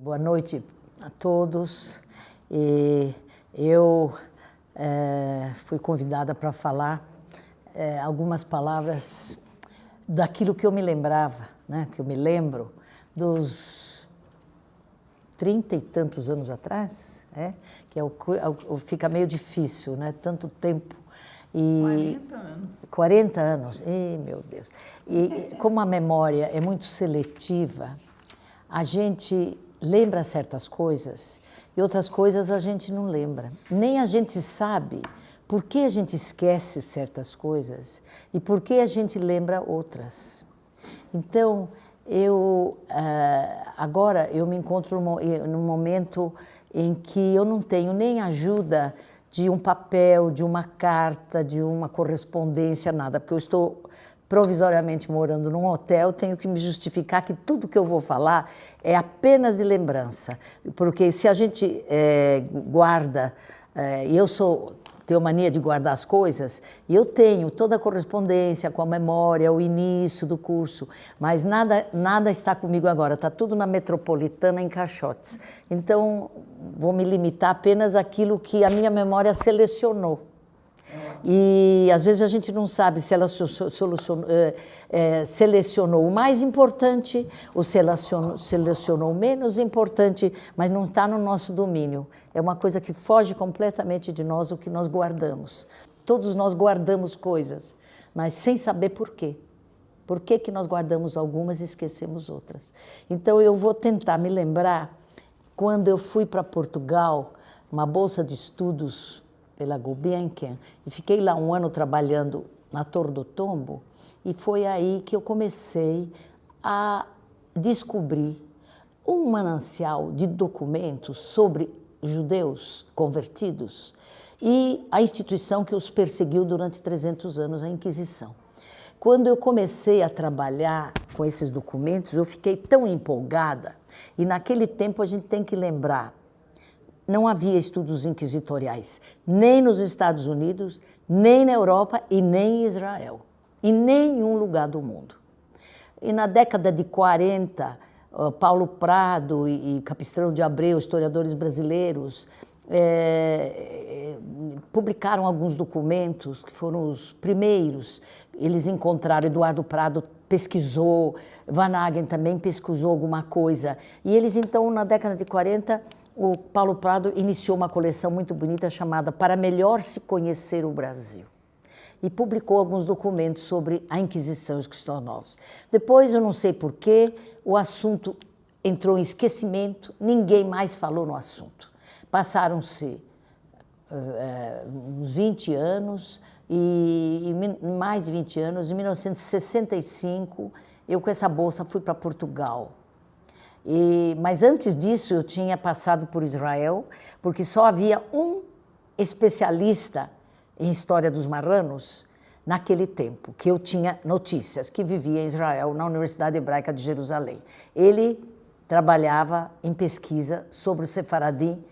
Boa noite a todos. Eu fui convidada para falar algumas palavras daquilo que eu me lembrava, né? Que eu me lembro dos 30 e tantos anos atrás, que fica meio difícil, né? Tanto tempo. 40 anos. 40 anos, meu Deus. E como a memória é muito seletiva, a gente lembra certas coisas e outras coisas a gente não lembra. Nem a gente sabe por que a gente esquece certas coisas e por que a gente lembra outras. Então, agora eu me encontro num momento em que eu não tenho nem ajuda de um papel, de uma carta, de uma correspondência, nada, porque eu estou provisoriamente morando num hotel, tenho que me justificar que tudo que eu vou falar é apenas de lembrança, porque se a gente guarda, e eu tenho mania de guardar as coisas, e eu tenho toda a correspondência com a memória, o início do curso, mas nada está comigo agora, está tudo na Metropolitana em caixotes. Então, vou me limitar apenas àquilo que a minha memória selecionou. E às vezes a gente não sabe se ela selecionou o mais importante ou selecionou o menos importante, mas não está no nosso domínio. É uma coisa que foge completamente de nós, o que nós guardamos. Todos nós guardamos coisas, mas sem saber por quê. Por que nós guardamos algumas e esquecemos outras? Então eu vou tentar me lembrar quando eu fui para Portugal, uma bolsa de estudos pela Gulbenkian, e fiquei lá um ano trabalhando na Torre do Tombo, e foi aí que eu comecei a descobrir um manancial de documentos sobre judeus convertidos e a instituição que os perseguiu durante 300 anos, a Inquisição. Quando eu comecei a trabalhar com esses documentos, eu fiquei tão empolgada, e naquele tempo a gente tem que lembrar, não havia estudos inquisitoriais, nem nos Estados Unidos, nem na Europa e nem em Israel, em nenhum lugar do mundo. E na década de 40, Paulo Prado e Capistrano de Abreu, historiadores brasileiros, publicaram alguns documentos que foram os primeiros. Eles encontraram, Eduardo Prado pesquisou, Van Hagen também pesquisou alguma coisa. E eles, então, na década de 40, o Paulo Prado iniciou uma coleção muito bonita chamada Para Melhor Se Conhecer o Brasil. E publicou alguns documentos sobre a Inquisição e os cristãos novos. Depois, eu não sei porquê, o assunto entrou em esquecimento, ninguém mais falou no assunto. Passaram-se uns 20 anos, e mais de 20 anos, em 1965, eu com essa bolsa fui para Portugal. Mas antes disso eu tinha passado por Israel, porque só havia um especialista em história dos marranos naquele tempo, que eu tinha notícias, que vivia em Israel, na Universidade Hebraica de Jerusalém. Ele trabalhava em pesquisa sobre o sefaradim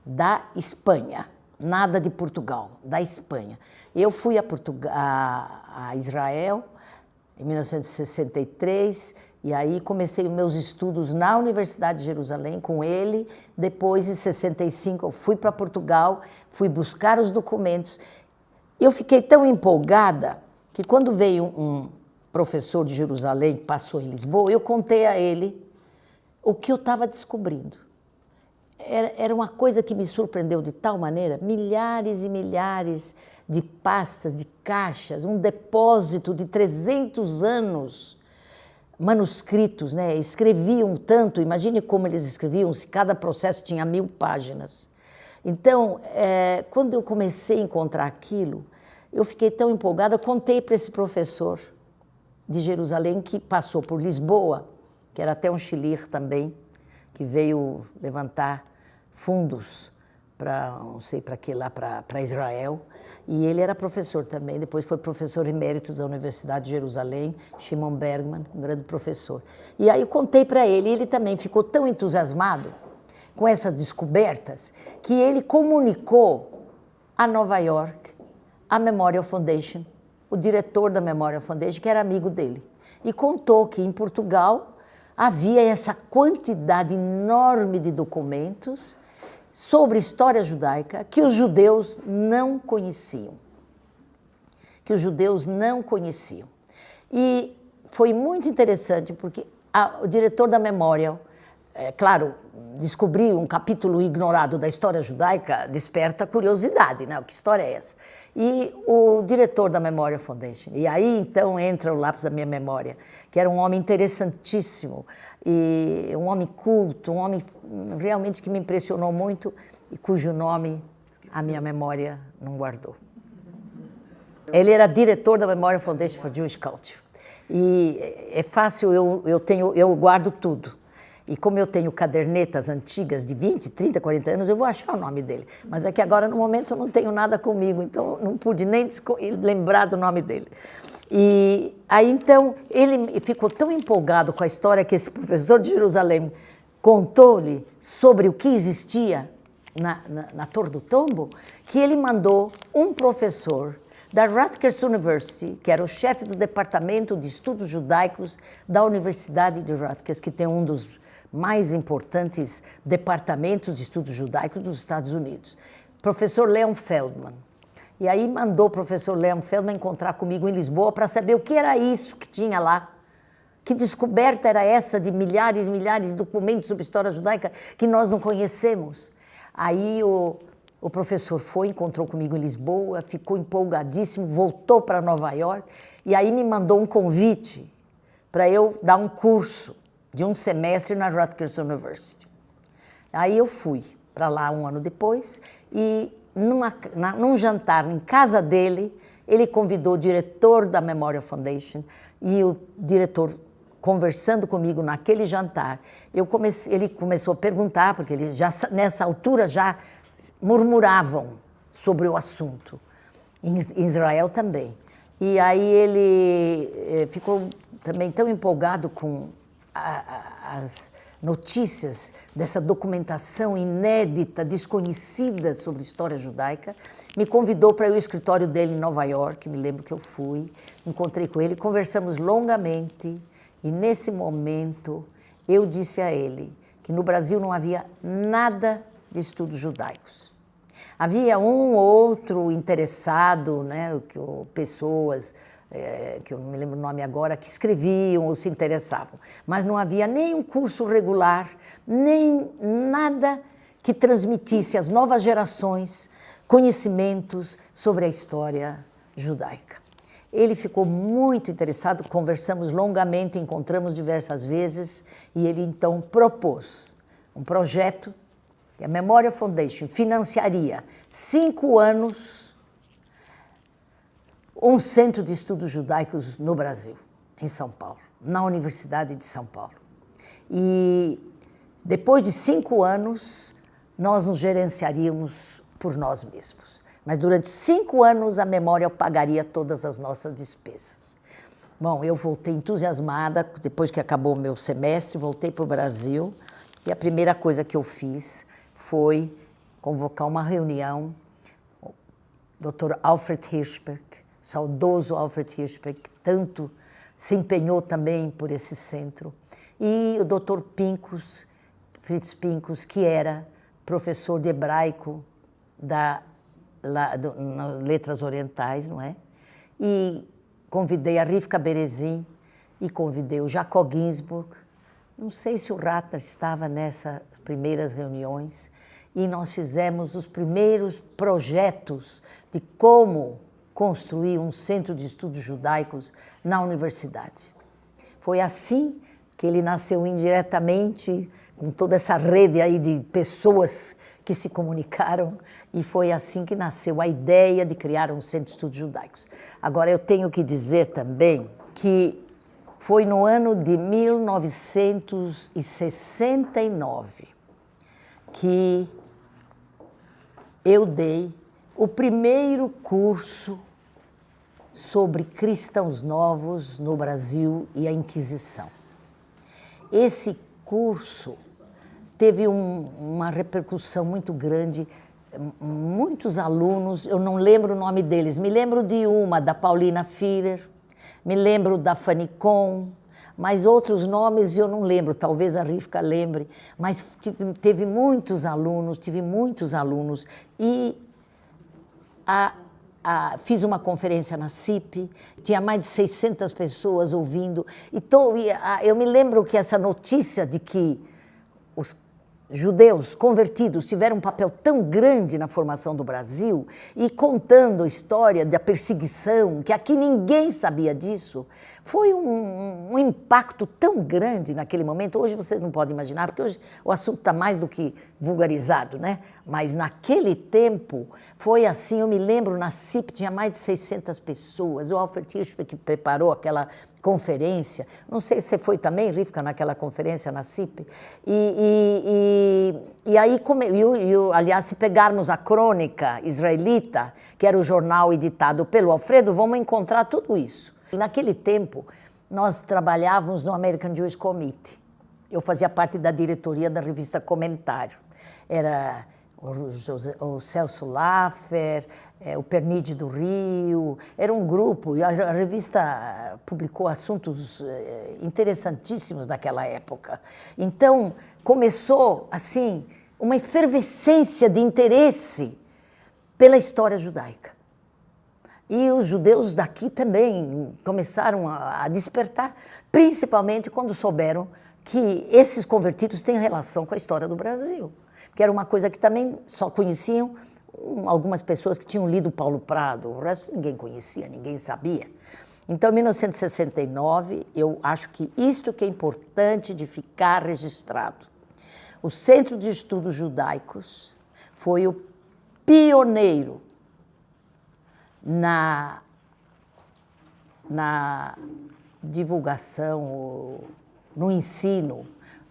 da Espanha, nada de Portugal, da Espanha. Eu fui a Israel em 1963, e aí comecei os meus estudos na Universidade de Jerusalém com ele. Depois, em 65, eu fui para Portugal, fui buscar os documentos. Eu fiquei tão empolgada que quando veio um professor de Jerusalém, que passou em Lisboa, eu contei a ele o que eu estava descobrindo. Era uma coisa que me surpreendeu de tal maneira, milhares e milhares de pastas, de caixas, um depósito de 300 anos, manuscritos, né? Escreviam tanto, imagine como eles escreviam, se cada processo tinha 1000 páginas. Então, quando eu comecei a encontrar aquilo, eu fiquei tão empolgada, contei para esse professor de Jerusalém, que passou por Lisboa, que era até um chilir também, que veio levantar fundos para, não sei para que lá, para Israel, e ele era professor também, depois foi professor emérito da Universidade de Jerusalém, Shimon Bergman, um grande professor. E aí eu contei para ele, e ele também ficou tão entusiasmado com essas descobertas, que ele comunicou a Nova York, a Memorial Foundation, o diretor da Memorial Foundation, que era amigo dele, e contou que em Portugal havia essa quantidade enorme de documentos sobre história judaica que os judeus não conheciam. Que os judeus não conheciam. E foi muito interessante porque o diretor da memória, claro, descobrir um capítulo ignorado da história judaica desperta curiosidade, né? Que história é essa? E o diretor da Memorial Foundation, e aí então entra o lápis da minha memória, que era um homem interessantíssimo, e um homem culto, um homem realmente que me impressionou muito e cujo nome a minha memória não guardou. Ele era diretor da Memorial Foundation for Jewish Culture. E é fácil, eu guardo tudo. E como eu tenho cadernetas antigas de 20, 30, 40 anos, eu vou achar o nome dele. Mas é que agora, no momento, eu não tenho nada comigo, então não pude nem lembrar do nome dele. E aí, então, ele ficou tão empolgado com a história que esse professor de Jerusalém contou-lhe sobre o que existia na Torre do Tombo, que ele mandou um professor da Rutgers University, que era o chefe do departamento de estudos judaicos da Universidade de Rutgers, que tem um dos mais importantes departamentos de estudos judaicos dos Estados Unidos, professor Leon Feldman. E aí mandou o professor Leon Feldman encontrar comigo em Lisboa para saber o que era isso que tinha lá. Que descoberta era essa de milhares e milhares de documentos sobre história judaica que nós não conhecemos? Aí o professor encontrou comigo em Lisboa, ficou empolgadíssimo, voltou para Nova York e aí me mandou um convite para eu dar um curso de um semestre na Rutgers University. Aí eu fui para lá um ano depois e num jantar em casa dele, ele convidou o diretor da Memorial Foundation e o diretor conversando comigo naquele jantar. Ele começou a perguntar, porque ele já, nessa altura já murmuravam sobre o assunto, em Israel também. E aí ele ficou também tão empolgado com as notícias dessa documentação inédita, desconhecida sobre história judaica, me convidou para ir ao escritório dele em Nova York, me lembro que eu fui, encontrei com ele, conversamos longamente, e nesse momento eu disse a ele que no Brasil não havia nada de estudos judaicos. Havia um ou outro interessado, né, pessoas, que eu não me lembro o nome agora, que escreviam ou se interessavam, mas não havia nem um curso regular, nem nada que transmitisse às novas gerações conhecimentos sobre a história judaica. Ele ficou muito interessado, conversamos longamente, encontramos diversas vezes, e ele então propôs um projeto que a Memorial Foundation financiaria 5 anos um centro de estudos judaicos no Brasil, em São Paulo, na Universidade de São Paulo. E depois de 5 anos, nós nos gerenciaríamos por nós mesmos. Mas durante 5 anos a Memorial pagaria todas as nossas despesas. Bom, eu voltei entusiasmada, depois que acabou o meu semestre, voltei para o Brasil, e a primeira coisa que eu fiz foi convocar uma reunião, o Dr. Alfred Hirschberg, saudoso Alfred Hirschberg, que tanto se empenhou também por esse centro, e o Dr. Pincus, Fritz Pincus, que era professor de hebraico nas Letras Orientais, não é? E convidei a Rivka Berezin e convidei o Jacob Ginsburg. Não sei se o Ratner estava nessas primeiras reuniões, e nós fizemos os primeiros projetos de como construir um centro de estudos judaicos na universidade. Foi assim que ele nasceu indiretamente, com toda essa rede aí de pessoas que se comunicaram, e foi assim que nasceu a ideia de criar um centro de estudos judaicos. Agora, eu tenho que dizer também que foi no ano de 1969 que eu dei o primeiro curso sobre cristãos novos no Brasil e a Inquisição. Esse curso teve uma repercussão muito grande, muitos alunos, eu não lembro o nome deles, me lembro de uma, da Paulina Fierer, me lembro da Fanny Kohn, mas outros nomes eu não lembro, talvez a Rivka lembre, mas tive muitos alunos, e fiz uma conferência na CIP, tinha mais de 600 pessoas ouvindo, eu me lembro que essa notícia de que os judeus convertidos tiveram um papel tão grande na formação do Brasil e contando a história da perseguição, que aqui ninguém sabia disso, foi um impacto tão grande naquele momento. Hoje vocês não podem imaginar, porque hoje o assunto está mais do que vulgarizado, né? Mas naquele tempo foi assim, eu me lembro, na CIP tinha mais de 600 pessoas, o Alfred Hirschberg que preparou aquela conferência, não sei se você foi também, Rivka, naquela conferência na CIP, e aí, aliás, se pegarmos a crônica israelita, que era o jornal editado pelo Alfredo, vamos encontrar tudo isso. E naquele tempo, nós trabalhávamos no American Jewish Committee. Eu fazia parte da diretoria da revista Comentário. Era o Celso Laffer, o Pernide do Rio, era um grupo, e a revista publicou assuntos interessantíssimos naquela época. Então, começou, assim, uma efervescência de interesse pela história judaica. E os judeus daqui também começaram a despertar, principalmente quando souberam que esses convertidos têm relação com a história do Brasil, que era uma coisa que também só conheciam algumas pessoas que tinham lido Paulo Prado, o resto ninguém conhecia, ninguém sabia. Então, em 1969, eu acho que isto que é importante de ficar registrado. O Centro de Estudos Judaicos foi o pioneiro na divulgação, no ensino,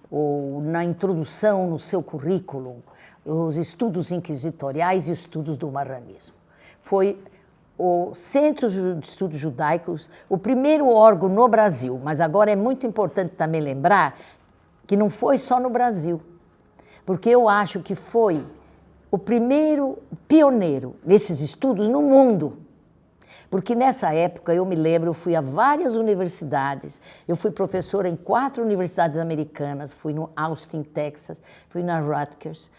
ou na introdução no seu currículo, os estudos inquisitoriais e os estudos do marranismo. Foi o Centro de Estudos Judaicos, o primeiro órgão no Brasil, mas agora é muito importante também lembrar que não foi só no Brasil, porque eu acho que foi o primeiro pioneiro nesses estudos no mundo. Porque nessa época, eu me lembro, eu fui a várias universidades, eu fui professora em 4 universidades americanas, fui no Austin, Texas, fui na Rutgers,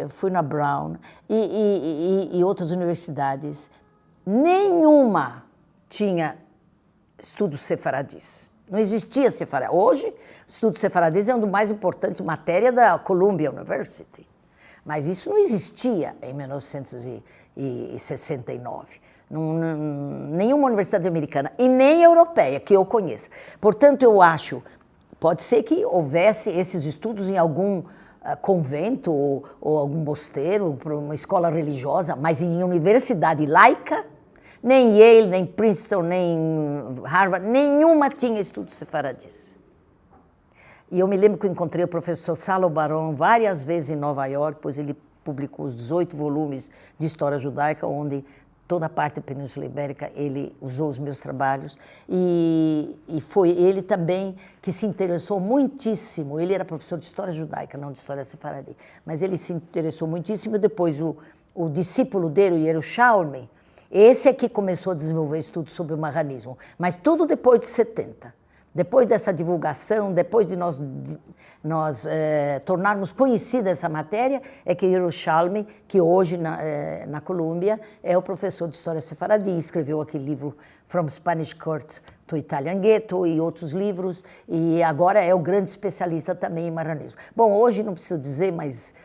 fui na Brown e outras universidades. Nenhuma tinha estudos sefaradis. Não existia sefaradis. Hoje, estudos sefaradis é uma das mais importantes matérias da Columbia University. Mas isso não existia em 1969. Nenhuma universidade americana e nem europeia que eu conheça. Portanto, eu acho, pode ser que houvesse esses estudos em algum convento ou algum mosteiro, uma escola religiosa, mas em universidade laica, nem Yale, nem Princeton, nem Harvard, nenhuma tinha estudos sefaradis. E eu me lembro que eu encontrei o professor Salo Baron várias vezes em Nova York, pois ele publicou os 18 volumes de História Judaica, onde toda a parte da Península Ibérica, ele usou os meus trabalhos, e foi ele também que se interessou muitíssimo. Ele era professor de História Judaica, não de História Sefaradi, mas ele se interessou muitíssimo. Depois o discípulo dele, o Yerushalmi, esse é que começou a desenvolver estudos sobre o marranismo, mas tudo depois de 70. Depois dessa divulgação, depois de nós tornarmos conhecida essa matéria, é que Yerushalmi, que hoje na Colômbia é o professor de História Sefaradi, escreveu aquele livro From Spanish Court to Italian Ghetto e outros livros, e agora é o grande especialista também em marranismo. Bom, hoje não preciso dizer, mas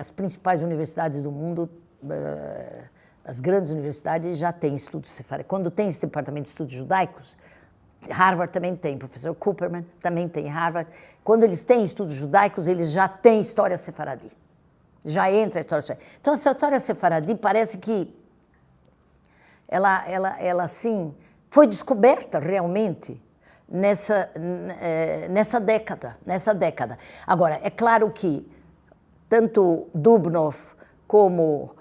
as principais universidades do mundo, as grandes universidades já têm estudos sefaradi. Quando tem esse departamento de estudos judaicos, Harvard também tem, professor Cooperman também tem Harvard. Quando eles têm estudos judaicos, eles já têm história sefaradi. Já entra a história sefaradi. Então, essa história sefaradi parece que ela assim, foi descoberta realmente nessa década. Agora, é claro que tanto Dubnow como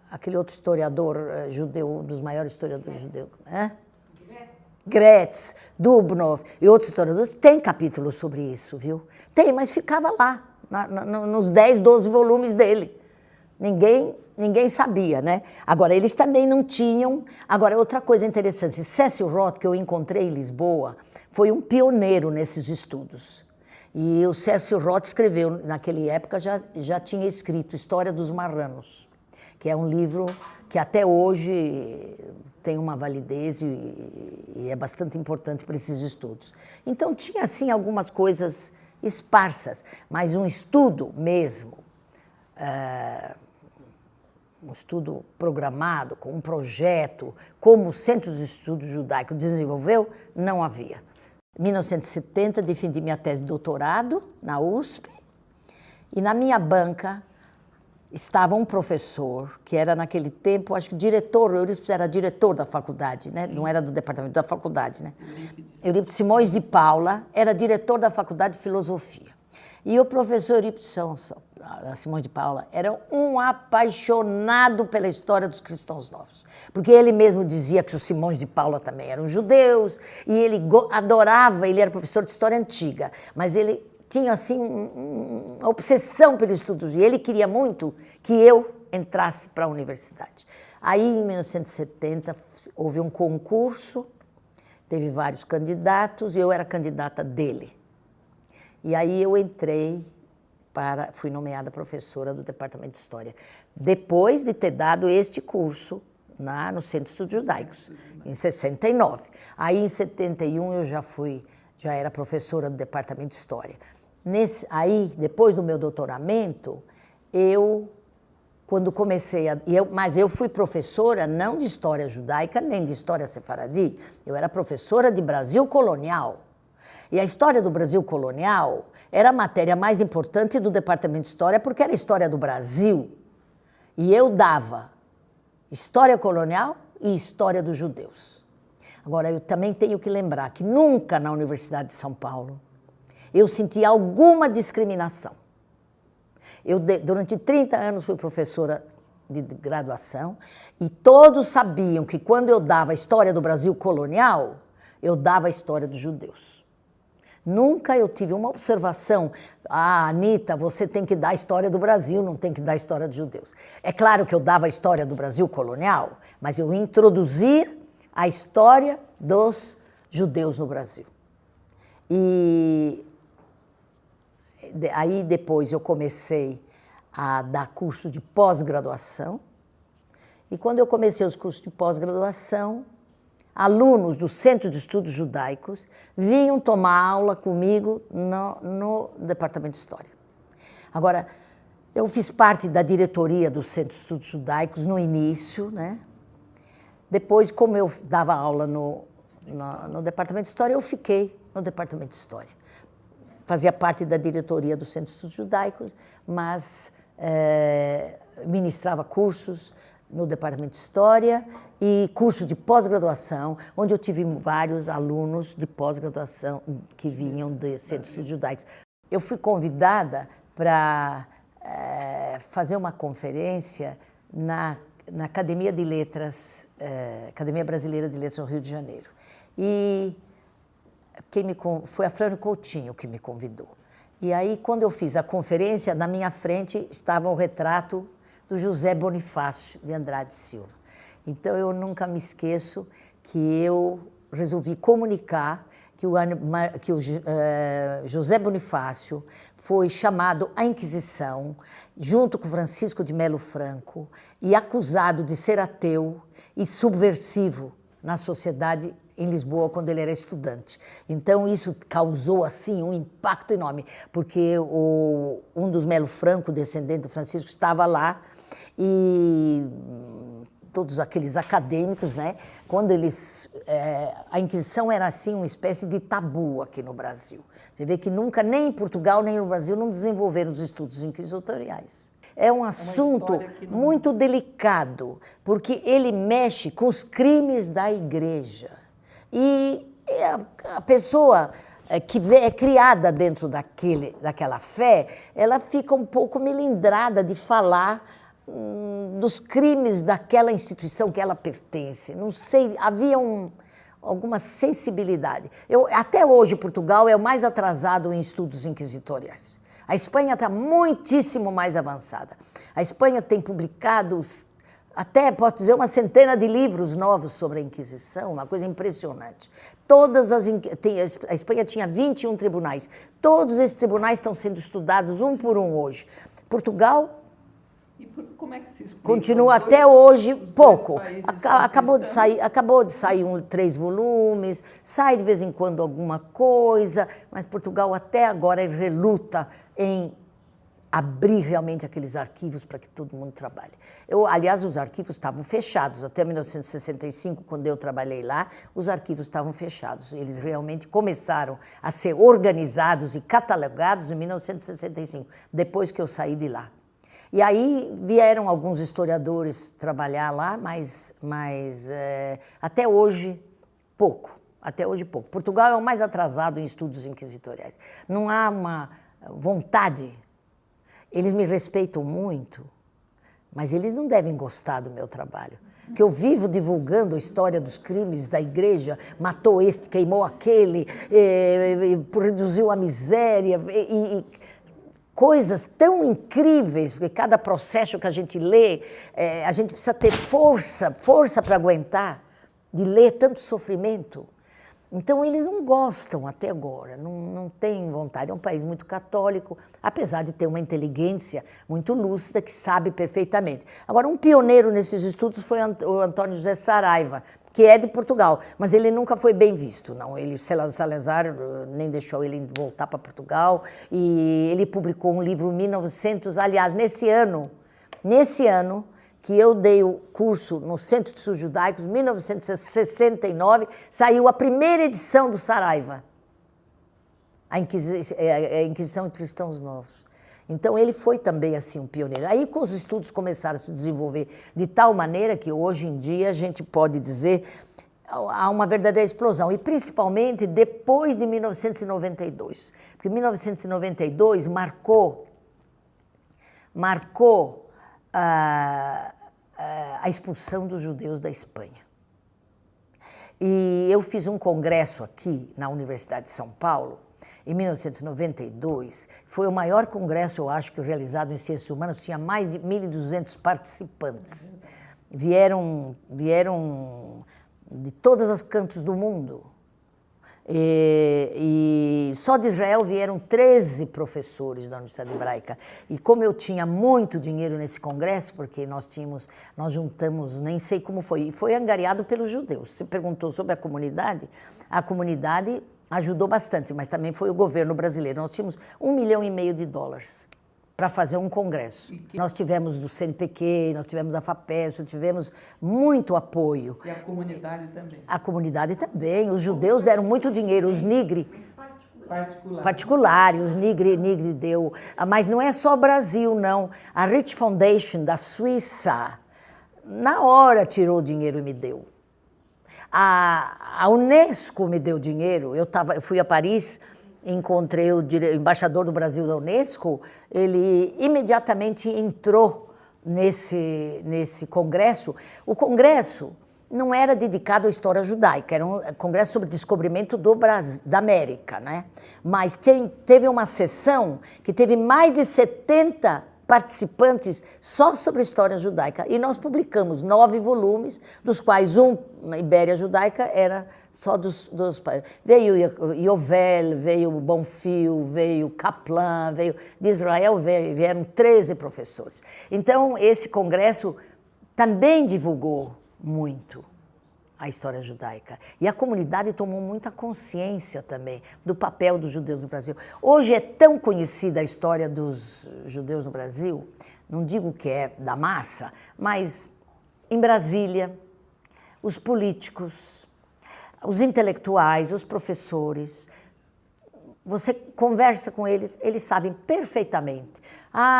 aquele outro historiador judeu, um dos maiores historiadores judeus, Gretz, Dubnow e outros historiadores, tem capítulos sobre isso, viu? Tem, mas ficava lá, nos 10, 12 volumes dele. Ninguém ninguém sabia, né? Agora, eles também não tinham... Agora, outra coisa interessante, Cécio Roth, que eu encontrei em Lisboa, foi um pioneiro nesses estudos. E o Cécio Roth escreveu, naquela época, já tinha escrito História dos Marranos, que é um livro que até hoje tem uma validez e é bastante importante para esses estudos. Então, tinha, assim, algumas coisas esparsas, mas um estudo mesmo, um estudo programado, com um projeto, como o Centro de Estudos Judaicos desenvolveu, não havia. Em 1970, defendi minha tese de doutorado na USP, e na minha banca estava um professor, que era naquele tempo, acho que diretor, Eurípides era diretor da faculdade, né? Não era do departamento, da faculdade, né? Eurípides Simões de Paula era diretor da Faculdade de Filosofia. E o professor Eurípides Simões de Paula era um apaixonado pela história dos cristãos novos. Porque ele mesmo dizia que os Simões de Paula também eram judeus, e ele adorava, ele era professor de história antiga, mas ele tinha, assim, uma obsessão pelo estudo, e ele queria muito que eu entrasse para a universidade. Aí, em 1970, houve um concurso, teve vários candidatos, e eu era candidata dele. E aí eu entrei fui nomeada professora do Departamento de História, depois de ter dado este curso no Centro de Estudos Judaicos, em 69. Aí, em 71, eu já era professora do Departamento de História. Aí, depois do meu doutoramento, quando comecei mas eu fui professora não de História Judaica, nem de História Sefaradi, eu era professora de Brasil colonial. E a história do Brasil colonial era a matéria mais importante do Departamento de História, porque era a história do Brasil. E eu dava história colonial e história dos judeus. Agora, eu também tenho que lembrar que nunca na Universidade de São Paulo eu senti alguma discriminação. Eu, durante 30 anos, fui professora de graduação, e todos sabiam que quando eu dava a história do Brasil colonial, eu dava a história dos judeus. Nunca eu tive uma observação, Anita, você tem que dar a história do Brasil, não tem que dar a história dos judeus. É claro que eu dava a história do Brasil colonial, mas eu introduzia a história dos judeus no Brasil. E aí depois eu comecei a dar curso de pós-graduação, e quando eu comecei os cursos de pós-graduação, alunos do Centro de Estudos Judaicos vinham tomar aula comigo no Departamento de História. Agora, eu fiz parte da diretoria do Centro de Estudos Judaicos no início, né? Depois, como eu dava aula no Departamento de História, eu fiquei no Departamento de História. Fazia parte da diretoria do Centro de Estudos Judaicos, mas ministrava cursos no Departamento de História e curso de pós-graduação, onde eu tive vários alunos de pós-graduação que vinham do Centro de Estudos Judaicos. Eu fui convidada para fazer uma conferência na Academia de Letras, Academia Brasileira de Letras no Rio de Janeiro. E foi a Frânio Coutinho que me convidou. E aí, quando eu fiz a conferência, na minha frente estava o retrato do José Bonifácio de Andrade Silva. Então, eu nunca me esqueço que eu resolvi comunicar que o José Bonifácio foi chamado à Inquisição, junto com Francisco de Melo Franco, e acusado de ser ateu e subversivo na sociedade em Lisboa, quando ele era estudante. Então, isso causou, assim, um impacto enorme, porque um dos Melo Franco, descendente do Francisco, estava lá, e todos aqueles acadêmicos, né, quando eles... a Inquisição era, assim, uma espécie de tabu aqui no Brasil. Você vê que nunca, nem em Portugal, nem no Brasil, não desenvolveram os estudos inquisitoriais. É um assunto muito delicado, porque ele mexe com os crimes da Igreja. E a pessoa que é criada dentro daquela fé, ela fica um pouco melindrada de falar dos crimes daquela instituição que ela pertence. Não sei, havia alguma sensibilidade. Até hoje, Portugal é o mais atrasado em estudos inquisitoriais. A Espanha está muitíssimo mais avançada. A Espanha tem publicado, até, posso dizer, uma centena de livros novos sobre a Inquisição, uma coisa impressionante. A Espanha tinha 21 tribunais. Todos esses tribunais estão sendo estudados um por um hoje. Portugal... Como é que se explica? Continua até hoje pouco. Acabou de sair 3 volumes, sai de vez em quando alguma coisa, mas Portugal até agora reluta em abrir realmente aqueles arquivos para que todo mundo trabalhe. Aliás, os arquivos estavam fechados. Até 1965, quando eu trabalhei lá, os arquivos estavam fechados. Eles realmente começaram a ser organizados e catalogados em 1965, depois que eu saí de lá. E aí vieram alguns historiadores trabalhar lá, mas até hoje, pouco. Até hoje, pouco. Portugal é o mais atrasado em estudos inquisitoriais. Não há uma vontade. Eles me respeitam muito, mas eles não devem gostar do meu trabalho. Porque eu vivo divulgando a história dos crimes da igreja, matou este, queimou aquele, reduziu a miséria, coisas tão incríveis, porque cada processo que a gente lê, a gente precisa ter força para aguentar, de ler tanto sofrimento. Então, eles não gostam até agora, não têm vontade. É um país muito católico, apesar de ter uma inteligência muito lúcida, que sabe perfeitamente. Agora, um pioneiro nesses estudos foi o Antônio José Saraiva, que é de Portugal, mas ele nunca foi bem visto, não. Salazar nem deixou ele voltar para Portugal, e ele publicou um livro em 1900, aliás, nesse ano, que eu dei o curso no Centro de Estudos Judaicos, em 1969, saiu a primeira edição do Saraiva, a Inquisição de Cristãos Novos. Então, ele foi também assim um pioneiro. Aí, com os estudos começaram a se desenvolver de tal maneira que hoje em dia a gente pode dizer há uma verdadeira explosão, e principalmente depois de 1992. Porque 1992 marcou a expulsão dos judeus da Espanha. E eu fiz um congresso aqui na Universidade de São Paulo, em 1992, foi o maior congresso, eu acho, que realizado em ciências humanas, tinha mais de 1.200 participantes. Vieram de todos os cantos do mundo. E só de Israel vieram 13 professores da Universidade Hebraica. E como eu tinha muito dinheiro nesse congresso, porque nós juntamos, nem sei como foi, e foi angariado pelos judeus. Você perguntou sobre a comunidade ajudou bastante, mas também foi o governo brasileiro. Nós tínhamos $1,5 milhão para fazer um congresso. Nós tivemos do CNPq, nós tivemos da FAPESP, tivemos muito apoio. E a comunidade também? A comunidade também. Os judeus deram muito dinheiro, os nigre... Particulares, os nigre deu. Mas não é só o Brasil, não. A Rich Foundation, da Suíça, na hora tirou o dinheiro e me deu. A Unesco me deu dinheiro. Eu fui a Paris, encontrei o embaixador do Brasil da Unesco, ele imediatamente entrou nesse congresso. O congresso não era dedicado à história judaica, era um congresso sobre descobrimento da América, né? Mas teve uma sessão que teve mais de 70 participantes só sobre história judaica. E nós publicamos 9 volumes, dos quais Ibéria Judaica, era só dos veio Yovel, veio Bonfil, veio Kaplan, de Israel vieram 13 professores. Então, esse congresso também divulgou muito a história judaica. E a comunidade tomou muita consciência também do papel dos judeus no Brasil. Hoje é tão conhecida a história dos judeus no Brasil, não digo que é da massa, mas em Brasília, os políticos, os intelectuais, os professores, você conversa com eles, eles sabem perfeitamente.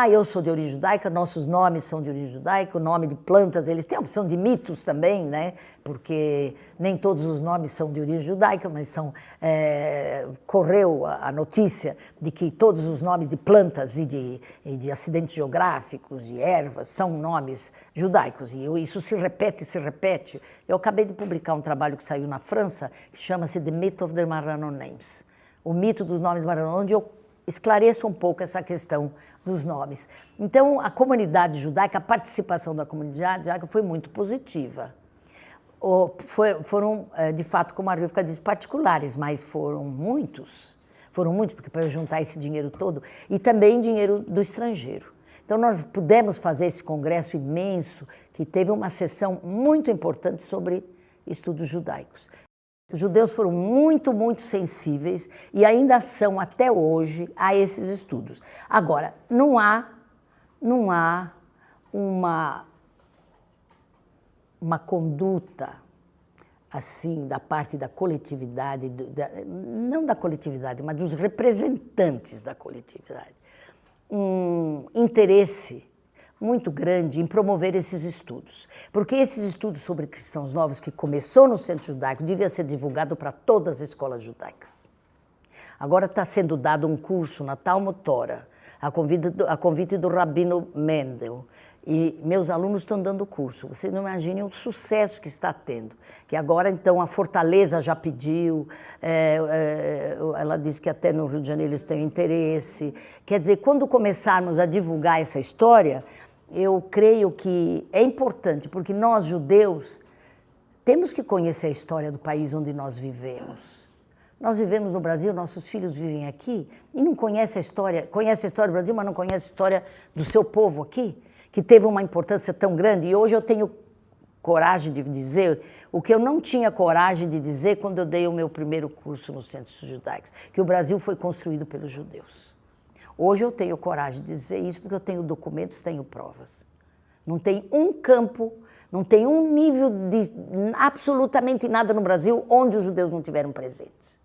Eu sou de origem judaica, nossos nomes são de origem judaica, o nome de plantas, eles têm a opção de mitos também, né? Porque nem todos os nomes são de origem judaica, mas correu a notícia de que todos os nomes de plantas e de acidentes geográficos, de ervas, são nomes judaicos. E isso se repete. Eu acabei de publicar um trabalho que saiu na França, que chama-se The Myth of the Marrano Names. O mito dos nomes marranos, onde eu esclareço um pouco essa questão dos nomes. Então, a comunidade judaica, a participação da comunidade judaica foi muito positiva. Foram, de fato, como a Rivka disse, particulares, mas foram muitos, porque para juntar esse dinheiro todo, e também dinheiro do estrangeiro. Então, nós pudemos fazer esse congresso imenso, que teve uma sessão muito importante sobre estudos judaicos. Os judeus foram muito, muito sensíveis e ainda são até hoje a esses estudos. Agora, não há uma conduta assim da parte da coletividade, não da coletividade, mas dos representantes da coletividade, um interesse muito grande em promover esses estudos. Porque esses estudos sobre cristãos novos, que começou no Centro Judaico, devia ser divulgado para todas as escolas judaicas. Agora está sendo dado um curso na Talmud Torah, a convite do Rabino Mendel, e meus alunos estão dando o curso. Vocês não imaginem o sucesso que está tendo. Que agora, então, a Fortaleza já pediu, ela disse que até no Rio de Janeiro eles têm interesse. Quer dizer, quando começarmos a divulgar essa história, eu creio que é importante, porque nós, judeus, temos que conhecer a história do país onde nós vivemos. Nós vivemos no Brasil, nossos filhos vivem aqui, e não conhecem conhece a história do Brasil, mas não conhece a história do seu povo aqui, que teve uma importância tão grande. E hoje eu tenho coragem de dizer o que eu não tinha coragem de dizer quando eu dei o meu primeiro curso nos Centros Judaicos, que o Brasil foi construído pelos judeus. Hoje eu tenho coragem de dizer isso porque eu tenho documentos, tenho provas. Não tem um campo, não tem um nível de absolutamente nada no Brasil onde os judeus não tiveram presentes.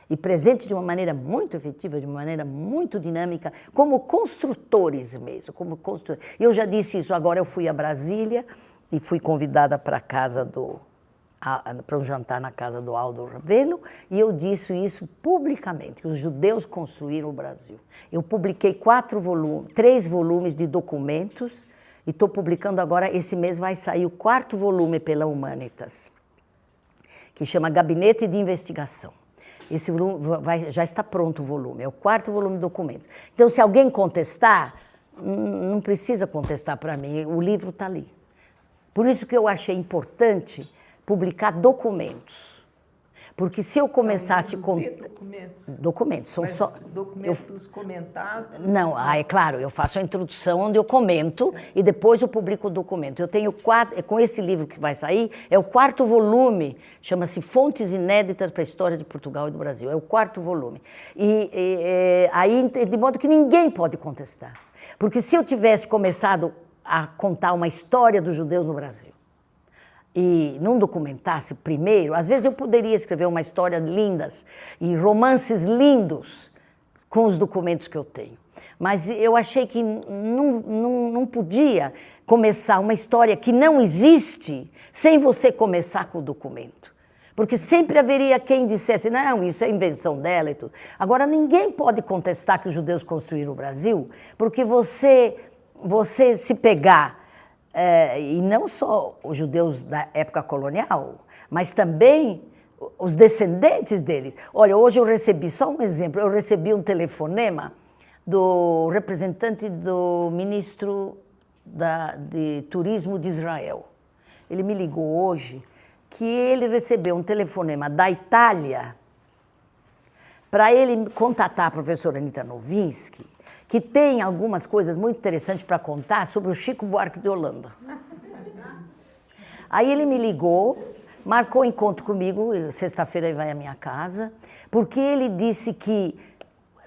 E presentes de uma maneira muito efetiva, de uma maneira muito dinâmica, como construtores mesmo. Eu já disse isso, agora eu fui a Brasília e fui convidada para um jantar na casa do Aldo Rebelo, e eu disse isso publicamente, os judeus construíram o Brasil. Eu publiquei 3 volumes de documentos, e estou publicando agora, esse mês vai sair o 4º volume pela Humanitas, que chama Gabinete de Investigação. Esse volume já está pronto o volume, é o 4º volume de documentos. Então, se alguém contestar, não precisa contestar para mim, o livro está ali. Por isso que eu achei importante publicar documentos. Porque se eu começasse com... Documentos, são só... Documentos comentados? Não, é claro, eu faço a introdução onde eu comento e depois eu publico o documento. Eu tenho com esse livro que vai sair, é o 4º volume, chama-se Fontes Inéditas para a História de Portugal e do Brasil. É o 4º volume. Aí, de modo que ninguém pode contestar. Porque se eu tivesse começado a contar uma história dos judeus no Brasil, e não documentasse primeiro, às vezes eu poderia escrever uma história lindas e romances lindos com os documentos que eu tenho. Mas eu achei que não podia começar uma história que não existe sem você começar com o documento. Porque sempre haveria quem dissesse, não, isso é invenção dela e tudo. Agora, ninguém pode contestar que os judeus construíram o Brasil, porque você se pegar... e não só os judeus da época colonial, mas também os descendentes deles. Olha, hoje eu recebi, só um exemplo, eu recebi um telefonema do representante do ministro de Turismo de Israel. Ele me ligou hoje que ele recebeu um telefonema da Itália para ele contatar a professora Anita Novinsky, que tem algumas coisas muito interessantes para contar sobre o Chico Buarque de Holanda. Aí ele me ligou, marcou encontro comigo, sexta-feira ele vai à minha casa, porque ele disse que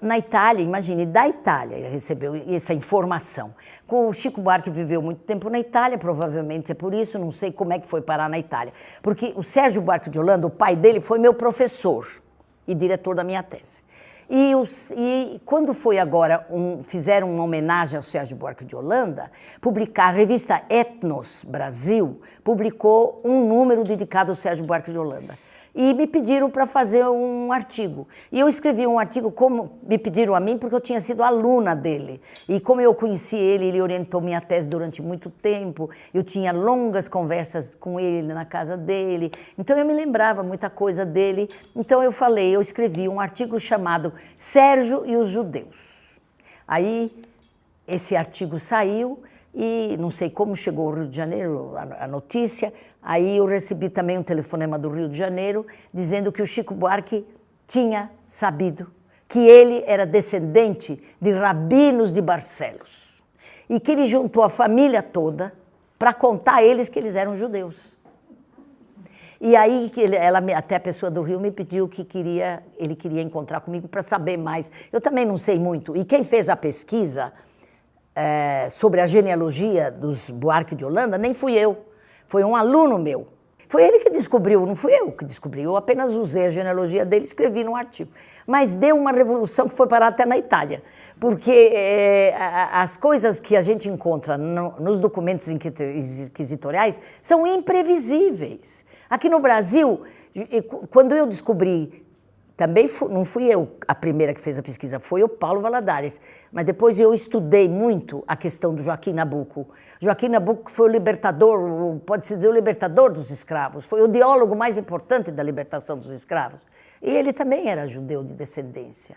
na Itália, imagine, da Itália ele recebeu essa informação. O Chico Buarque viveu muito tempo na Itália, provavelmente é por isso, não sei como é que foi parar na Itália. Porque o Sérgio Buarque de Holanda, o pai dele, foi meu professor e diretor da minha tese. E quando foi agora, fizeram uma homenagem ao Sérgio Buarque de Holanda, a revista Etnos Brasil publicou um número dedicado ao Sérgio Buarque de Holanda. e me pediram para fazer um artigo. E eu escrevi um artigo, como me pediram a mim, porque eu tinha sido aluna dele. E como eu conheci ele, ele orientou minha tese durante muito tempo, eu tinha longas conversas com ele na casa dele, então eu me lembrava muita coisa dele. Então eu escrevi um artigo chamado Sérgio e os Judeus. Aí esse artigo saiu, e não sei como chegou ao Rio de Janeiro a notícia, aí eu recebi também um telefonema do Rio de Janeiro dizendo que o Chico Buarque tinha sabido que ele era descendente de rabinos de Barcelos e que ele juntou a família toda para contar a eles que eles eram judeus. E aí até a pessoa do Rio me pediu que ele queria encontrar comigo para saber mais. Eu também não sei muito. E quem fez a pesquisa sobre a genealogia dos Buarque de Holanda, nem fui eu, foi um aluno meu. Foi ele que descobriu, não fui eu que descobri, eu apenas usei a genealogia dele e escrevi num artigo. Mas deu uma revolução que foi parar até na Itália, porque as coisas que a gente encontra nos documentos inquisitoriais são imprevisíveis. Aqui no Brasil, quando eu descobri, também não fui eu a primeira que fez a pesquisa, foi o Paulo Valadares. Mas depois eu estudei muito a questão do Joaquim Nabuco. Joaquim Nabuco foi o libertador, pode-se dizer o libertador dos escravos, foi o ideólogo mais importante da libertação dos escravos. E ele também era judeu de descendência.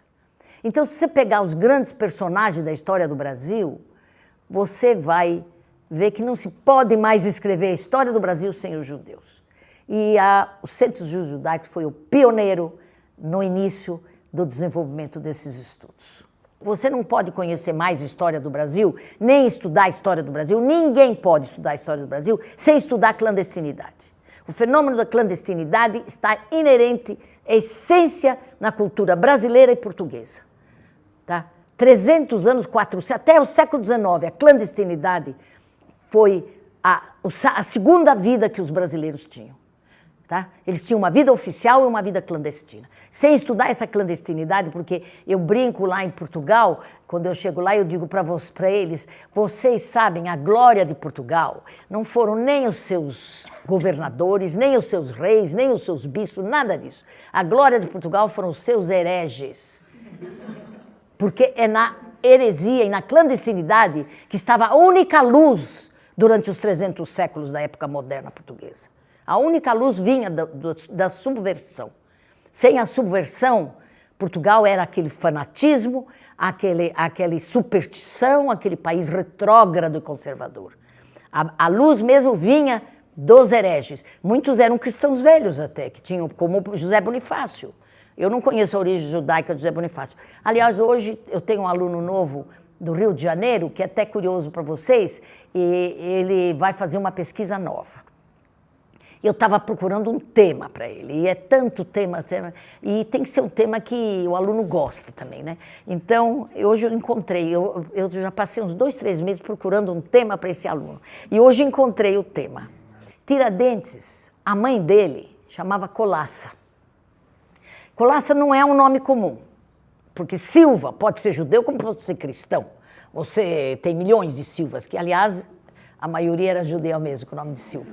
Então, se você pegar os grandes personagens da história do Brasil, você vai ver que não se pode mais escrever a história do Brasil sem os judeus. E o Centro Judaico foi o pioneiro no início do desenvolvimento desses estudos. Você não pode conhecer mais a história do Brasil, nem estudar a história do Brasil, ninguém pode estudar a história do Brasil sem estudar a clandestinidade. O fenômeno da clandestinidade está inerente, é essência na cultura brasileira e portuguesa. Tá? 300 anos, 400, até o século XIX, a clandestinidade foi a segunda vida que os brasileiros tinham. Tá? Eles tinham uma vida oficial e uma vida clandestina. Sem estudar essa clandestinidade, porque eu brinco lá em Portugal, quando eu chego lá eu digo para eles, vocês sabem, a glória de Portugal não foram nem os seus governadores, nem os seus reis, nem os seus bispos, nada disso. A glória de Portugal foram os seus hereges. Porque é na heresia e na clandestinidade que estava a única luz durante os 300 séculos da época moderna portuguesa. A única luz vinha da subversão. Sem a subversão, Portugal era aquele fanatismo, aquele superstição, aquele país retrógrado e conservador. A luz mesmo vinha dos hereges. Muitos eram cristãos velhos até, que tinham, como José Bonifácio. Eu não conheço a origem judaica de José Bonifácio. Aliás, hoje eu tenho um aluno novo do Rio de Janeiro, que é até curioso para vocês, e ele vai fazer uma pesquisa nova. Eu estava procurando um tema para ele, e é tanto tema, e tem que ser um tema que o aluno gosta também, né? Então, hoje eu encontrei, eu já passei uns 2, 3 meses procurando um tema para esse aluno, e hoje encontrei o tema. Tiradentes, a mãe dele chamava Colaça. Colaça não é um nome comum, porque Silva pode ser judeu como pode ser cristão. Você tem milhões de Silvas, que aliás a maioria era judeu mesmo, com o nome de Silva.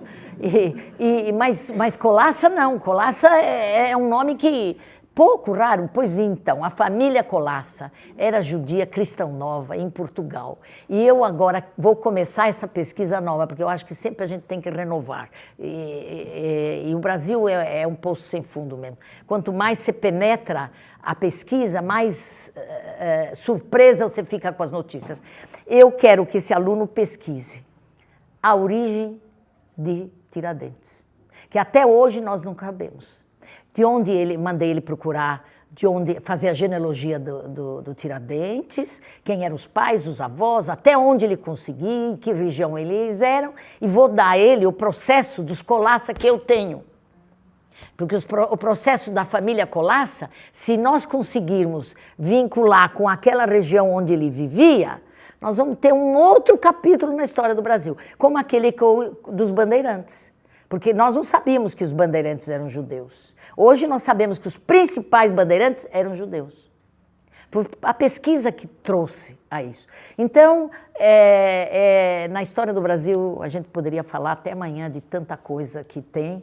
Mas Colaça não, Colaça é um nome que pouco raro. Pois então, a família Colaça era judia cristão nova em Portugal. E eu agora vou começar essa pesquisa nova, porque eu acho que sempre a gente tem que renovar. E o Brasil é um poço sem fundo mesmo. Quanto mais você penetra a pesquisa, mais surpresa você fica com as notícias. Eu quero que esse aluno pesquise a origem de Tiradentes, que até hoje nós não sabemos. De onde mandei ele procurar, de onde fazer a genealogia do Tiradentes, quem eram os pais, os avós, até onde ele conseguiu, que região eles eram, e vou dar a ele o processo dos Colaça que eu tenho. Porque o processo da família Colaça, se nós conseguirmos vincular com aquela região onde ele vivia, nós vamos ter um outro capítulo na história do Brasil, como aquele dos bandeirantes. Porque nós não sabíamos que os bandeirantes eram judeus. Hoje nós sabemos que os principais bandeirantes eram judeus. por a pesquisa que trouxe a isso. Então, na história do Brasil, a gente poderia falar até amanhã de tanta coisa que tem,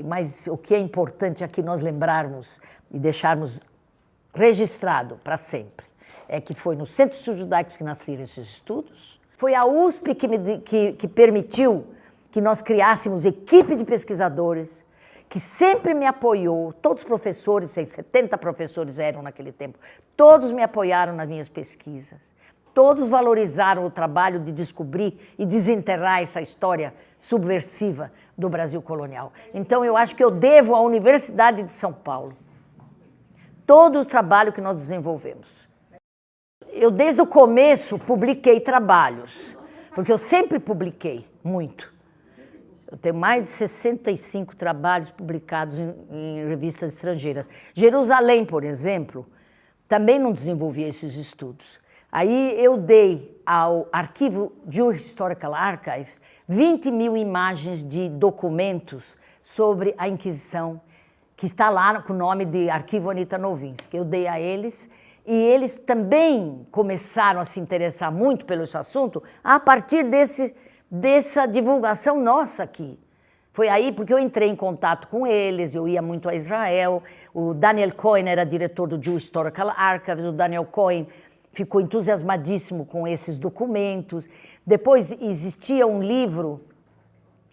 mas o que é importante aqui nós lembrarmos e deixarmos registrado para sempre é que foi nos Centros Judaicos que nasceram esses estudos, foi a USP que permitiu que nós criássemos equipe de pesquisadores, que sempre me apoiou, todos os professores, 70 professores eram naquele tempo, todos me apoiaram nas minhas pesquisas, todos valorizaram o trabalho de descobrir e desenterrar essa história subversiva do Brasil colonial. Então eu acho que eu devo à Universidade de São Paulo todo o trabalho que nós desenvolvemos. Eu desde o começo publiquei trabalhos, porque eu sempre publiquei muito. Eu tenho mais de 65 trabalhos publicados em revistas estrangeiras. Jerusalém, por exemplo, também não desenvolvi esses estudos. Aí eu dei ao arquivo Jewish Historical Archives 20 mil imagens de documentos sobre a Inquisição, que está lá com o nome de Arquivo Anita Novinsky. Eu dei a eles, e eles também começaram a se interessar muito pelo esse assunto a partir dessa divulgação nossa aqui. Foi aí porque eu entrei em contato com eles, eu ia muito a Israel, o Daniel Cohen era diretor do Jewish Historical Archives, o Daniel Cohen ficou entusiasmadíssimo com esses documentos. Depois existia um livro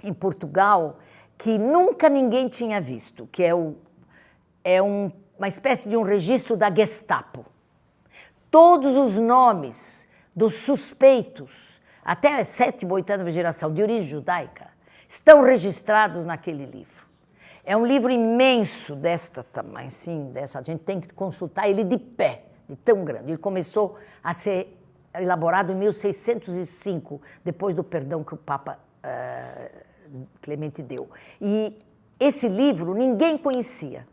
em Portugal que nunca ninguém tinha visto, que é uma espécie de um registro da Gestapo. Todos os nomes dos suspeitos, até a 7ª, 8ª geração de origem judaica, estão registrados naquele livro. É um livro imenso desta tamanho, sim, a gente tem que consultar ele de pé, de tão grande. Ele começou a ser elaborado em 1605, depois do perdão que o Papa Clemente deu. E esse livro ninguém conhecia.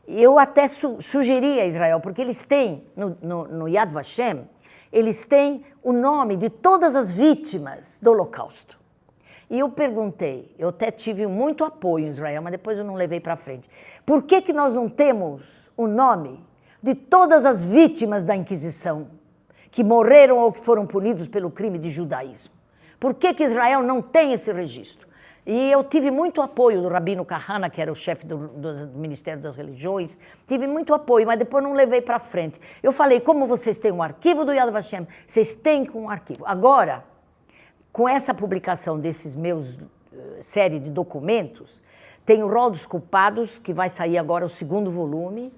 Eu até sugeri a Israel, porque eles têm, no Yad Vashem, eles têm o nome de todas as vítimas do Holocausto. E eu perguntei, eu até tive muito apoio em Israel, mas depois eu não levei para frente. Por que nós não temos o nome de todas as vítimas da Inquisição que morreram ou que foram punidos pelo crime de judaísmo? Por que Israel não tem esse registro? E eu tive muito apoio do Rabino Kahana, que era o chefe do Ministério das Religiões, tive muito apoio, mas depois não levei para frente. Eu falei, como vocês têm um arquivo do Yad Vashem, vocês têm um arquivo. Agora, com essa publicação desses meus série de documentos, tem o Rol dos Culpados, que vai sair agora o 2º volume,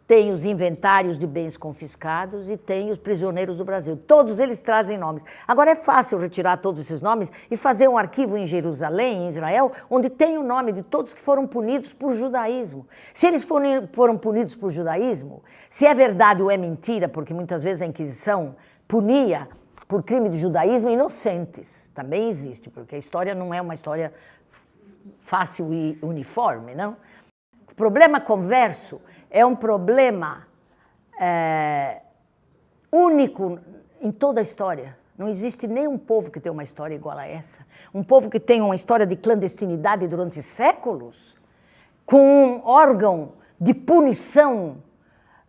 tem os inventários de bens confiscados e tem os prisioneiros do Brasil. Todos eles trazem nomes. Agora é fácil retirar todos esses nomes e fazer um arquivo em Jerusalém, em Israel, onde tem o nome de todos que foram punidos por judaísmo. Se eles foram punidos por judaísmo, se é verdade ou é mentira, porque muitas vezes a Inquisição punia por crime de judaísmo inocentes. Também existe, porque a história não é uma história fácil e uniforme, não? O problema converso é um problema único em toda a história. Não existe nenhum povo que tenha uma história igual a essa. Um povo que tem uma história de clandestinidade durante séculos, com um órgão de punição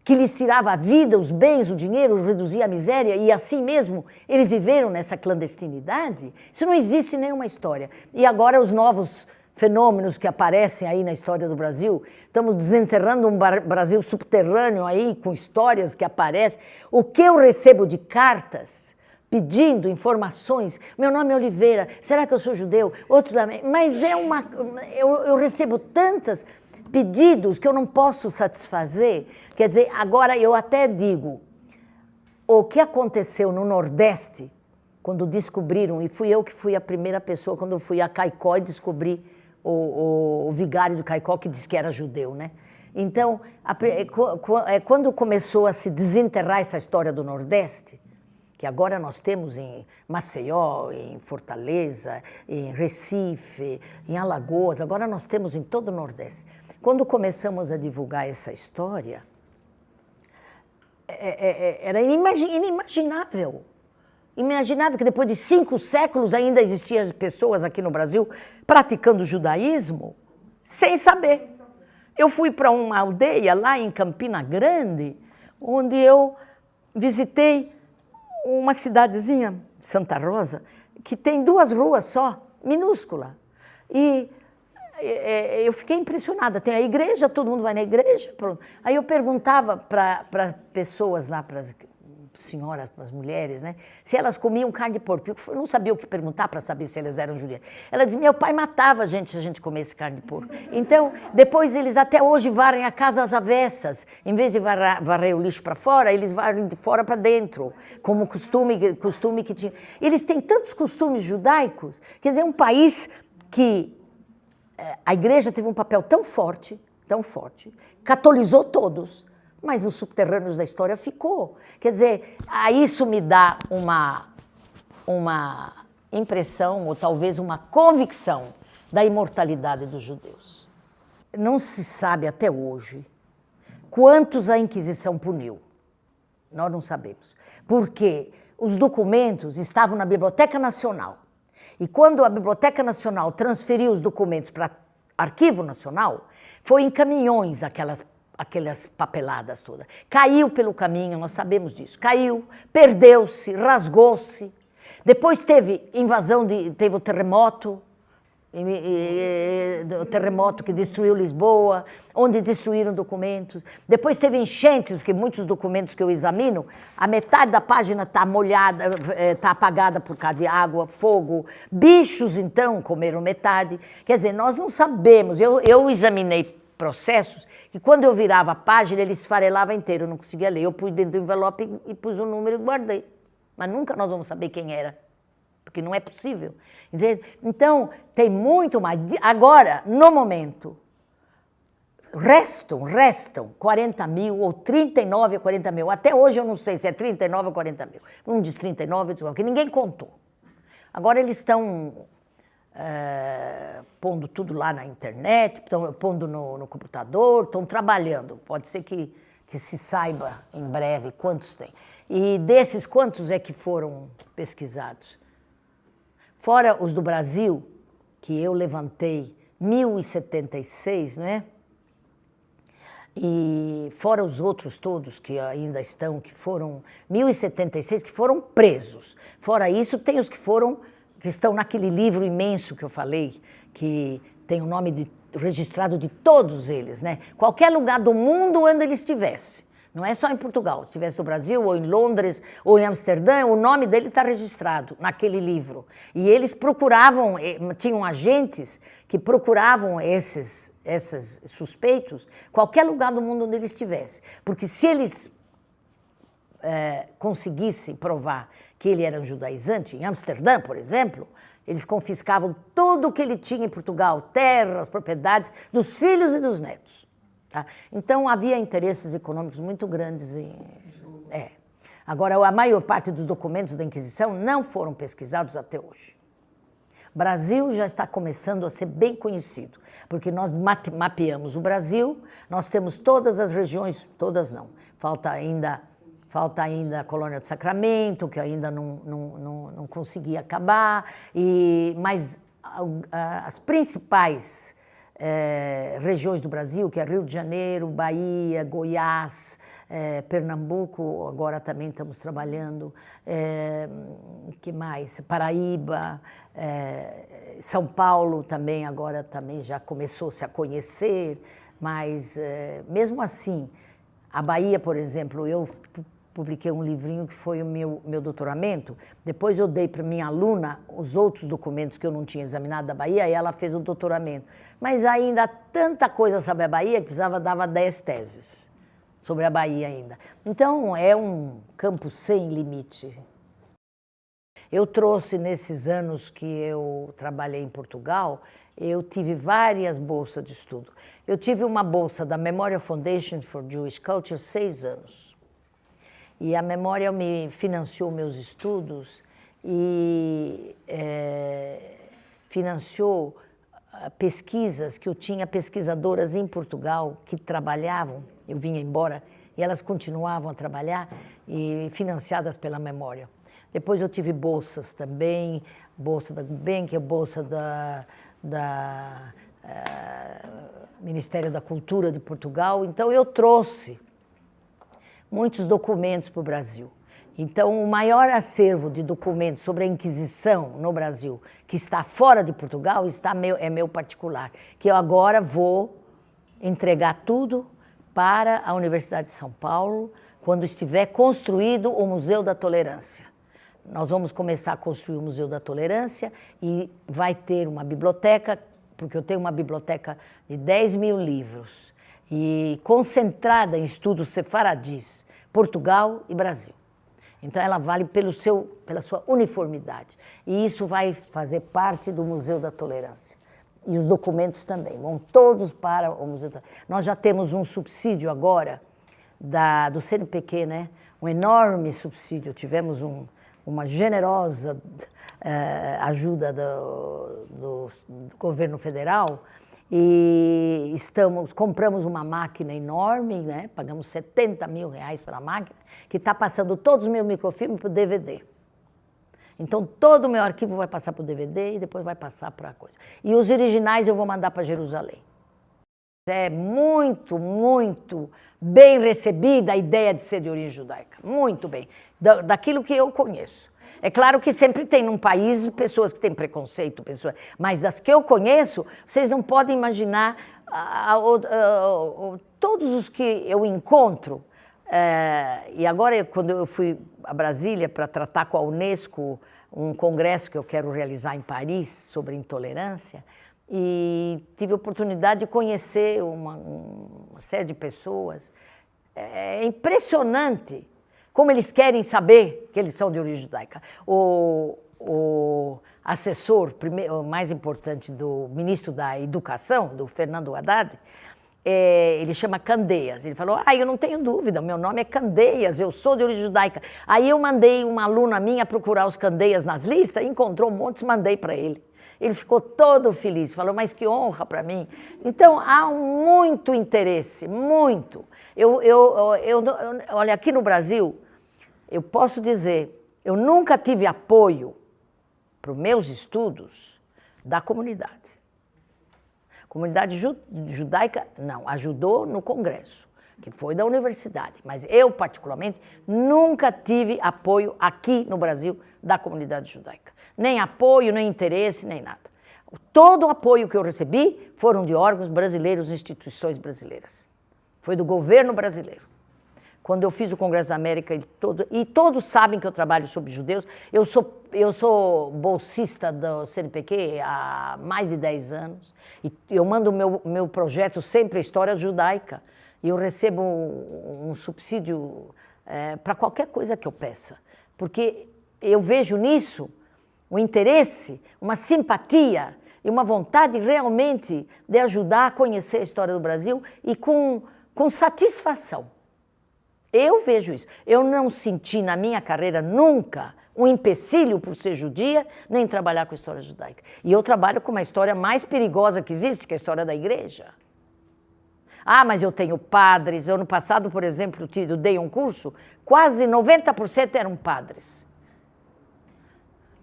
que lhes tirava a vida, os bens, o dinheiro, reduzia a miséria, e assim mesmo eles viveram nessa clandestinidade. Isso não existe em nenhuma história. E agora os novos fenômenos que aparecem aí na história do Brasil, estamos desenterrando um Brasil subterrâneo aí, com histórias que aparecem. O que eu recebo de cartas pedindo informações, meu nome é Oliveira, será que eu sou judeu? Outro também, mas eu recebo tantos pedidos que eu não posso satisfazer. Quer dizer, agora eu até digo, o que aconteceu no Nordeste, quando descobriram, e fui eu que fui a primeira pessoa, quando eu fui a Caicó e descobri o vigário do Caicó que disse que era judeu, né? Então, quando começou a se desenterrar essa história do Nordeste, que agora nós temos em Maceió, em Fortaleza, em Recife, em Alagoas, agora nós temos em todo o Nordeste. Quando começamos a divulgar essa história, era inimaginável. Imaginável que depois de 5 séculos ainda existiam pessoas aqui no Brasil praticando judaísmo sem saber. Eu fui para uma aldeia lá em Campina Grande, onde eu visitei uma cidadezinha, Santa Rosa, que tem 2 ruas só, minúscula. E eu fiquei impressionada. Tem a igreja, todo mundo vai na igreja, pronto. Aí eu perguntava para pessoas lá, para as senhoras, para as mulheres, né, se elas comiam carne de porco. Eu não sabia o que perguntar para saber se elas eram judias. Ela dizia, meu pai matava a gente se a gente comesse carne de porco. Então, depois eles até hoje varrem a casa às avessas. Em vez de varrer o lixo para fora, eles varrem de fora para dentro, como costume que tinha. Eles têm tantos costumes judaicos, quer dizer, um país que a igreja teve um papel tão forte, catolizou todos, mas os subterrâneos da história ficou. Quer dizer, isso me dá uma impressão, ou talvez uma convicção, da imortalidade dos judeus. Não se sabe até hoje quantos a Inquisição puniu. Nós não sabemos. Porque os documentos estavam na Biblioteca Nacional. E quando a Biblioteca Nacional transferiu os documentos para Arquivo Nacional, foi em caminhões aquelas papeladas todas. Caiu pelo caminho, nós sabemos disso. Caiu, perdeu-se, rasgou-se. Depois teve invasão, teve o terremoto que destruiu Lisboa, onde destruíram documentos. Depois teve enchentes, porque muitos documentos que eu examino, a metade da página está molhada, está apagada por causa de água, fogo. Bichos, então, comeram metade. Quer dizer, nós não sabemos. Eu examinei processos que quando eu virava a página, ele esfarelava inteiro, eu não conseguia ler. Eu pus dentro do envelope e pus o número e guardei. Mas nunca nós vamos saber quem era, porque não é possível. Entende? Então, tem muito mais. Agora, no momento, restam 40 mil, ou 39 a 40 mil. Até hoje eu não sei se é 39 ou 40 mil. Um diz 39, porque ninguém contou. Agora eles estão pondo tudo lá na internet, estão pondo no computador, estão trabalhando. Pode ser que se saiba em breve quantos tem. E desses, quantos é que foram pesquisados? Fora os do Brasil, que eu levantei 1076, não é? E fora os outros todos que ainda estão, que foram 1076, que foram presos. Fora isso, tem os que estão naquele livro imenso que eu falei, que tem o nome registrado de todos eles, né? Qualquer lugar do mundo onde ele estivesse. Não é só em Portugal, se estivesse no Brasil, ou em Londres, ou em Amsterdã, o nome dele está registrado naquele livro. E eles procuravam, tinham agentes que procuravam esses suspeitos, qualquer lugar do mundo onde ele estivesse. Porque se eles conseguissem provar que ele era um judaizante, em Amsterdã, por exemplo, eles confiscavam tudo o que ele tinha em Portugal, terras, propriedades, dos filhos e dos netos. Tá? Então, havia interesses econômicos muito grandes. Agora, a maior parte dos documentos da Inquisição não foram pesquisados até hoje. O Brasil já está começando a ser bem conhecido, porque nós mapeamos o Brasil, nós temos todas as regiões, todas não, falta ainda a colônia de Sacramento, que ainda não consegui acabar, mas as principais regiões do Brasil, que é Rio de Janeiro, Bahia, Goiás, Pernambuco, agora também estamos trabalhando, que mais? Paraíba, São Paulo também, agora também já começou-se a conhecer, mas mesmo assim, a Bahia, por exemplo, eu publiquei um livrinho que foi o meu doutoramento, depois eu dei para minha aluna os outros documentos que eu não tinha examinado da Bahia, e ela fez o doutoramento. Mas ainda há tanta coisa sobre a Bahia que dava 10 teses sobre a Bahia ainda. Então, é um campo sem limite. Eu trouxe, nesses anos que eu trabalhei em Portugal, eu tive várias bolsas de estudo. Eu tive uma bolsa da Memorial Foundation for Jewish Culture 6 anos. E a Memorial me financiou meus estudos e financiou pesquisas que eu tinha pesquisadoras em Portugal que trabalhavam, eu vinha embora, e elas continuavam a trabalhar, e financiadas pela Memorial. Depois eu tive bolsas também, bolsa da Gulbenkian, bolsa da Ministério da Cultura de Portugal. Então eu trouxe muitos documentos para o Brasil. Então, o maior acervo de documentos sobre a Inquisição no Brasil, que está fora de Portugal, é meu particular, que eu agora vou entregar tudo para a Universidade de São Paulo, quando estiver construído o Museu da Tolerância. Nós vamos começar a construir o Museu da Tolerância e vai ter uma biblioteca, porque eu tenho uma biblioteca de 10 mil livros, e concentrada em estudos sefaradis, Portugal e Brasil. Então, ela vale pela sua uniformidade. E isso vai fazer parte do Museu da Tolerância. E os documentos também, vão todos para o Museu da Tolerância. Nós já temos um subsídio agora do CNPq, né? Um enorme subsídio. Tivemos uma generosa ajuda do governo federal e compramos uma máquina enorme, né? Pagamos R$70 mil pela máquina, que está passando todos os meus microfilmes para o DVD. Então, todo o meu arquivo vai passar para o DVD e depois vai passar para a coisa. E os originais eu vou mandar para Jerusalém. É muito, muito bem recebida a ideia de ser de origem judaica. Muito bem. Daquilo que eu conheço. É claro que sempre tem num país pessoas que têm preconceito, mas das que eu conheço, vocês não podem imaginar todos os que eu encontro. E agora, quando eu fui a Brasília para tratar com a Unesco um congresso que eu quero realizar em Paris sobre intolerância, e tive a oportunidade de conhecer uma série de pessoas. É impressionante como eles querem saber que eles são de origem judaica. O assessor mais importante do ministro da Educação, do Fernando Haddad, ele chama Candeias. Ele falou, eu não tenho dúvida, meu nome é Candeias, eu sou de origem judaica. Aí eu mandei uma aluna minha procurar os Candeias nas listas, encontrou um monte e mandei para ele. Ele ficou todo feliz, falou, mas que honra para mim. Então, há muito interesse, muito. Olha, aqui no Brasil, eu posso dizer, eu nunca tive apoio para os meus estudos da comunidade. A comunidade judaica, não, ajudou no congresso, que foi da universidade. Mas eu, particularmente, nunca tive apoio aqui no Brasil da comunidade judaica. Nem apoio, nem interesse, nem nada. Todo o apoio que eu recebi foram de órgãos brasileiros, instituições brasileiras. Foi do governo brasileiro. Quando eu fiz o Congresso da América, e todos sabem que eu trabalho sobre judeus, eu sou bolsista do CNPq há mais de 10 anos, e eu mando o meu projeto sempre a história judaica, e eu recebo um subsídio para qualquer coisa que eu peça, porque eu vejo nisso um interesse, uma simpatia e uma vontade realmente de ajudar a conhecer a história do Brasil e com satisfação. Eu vejo isso. Eu não senti na minha carreira nunca um empecilho por ser judia, nem trabalhar com a história judaica. E eu trabalho com uma história mais perigosa que existe, que é a história da igreja. Mas eu tenho padres. Eu, no passado, por exemplo, eu dei um curso, quase 90% eram padres.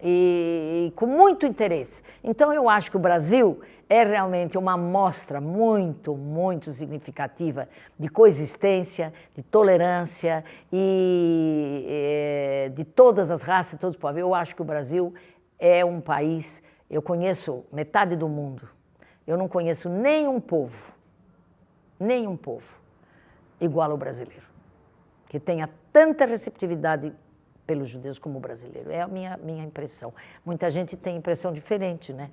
E com muito interesse. Então, eu acho que o Brasil é realmente uma amostra muito, muito significativa de coexistência, de tolerância e de todas as raças, todos os povos. Eu acho que o Brasil é um país, eu conheço metade do mundo, eu não conheço nenhum povo igual ao brasileiro, que tenha tanta receptividade pelos judeus como o brasileiro. É a minha impressão. Muita gente tem impressão diferente, né?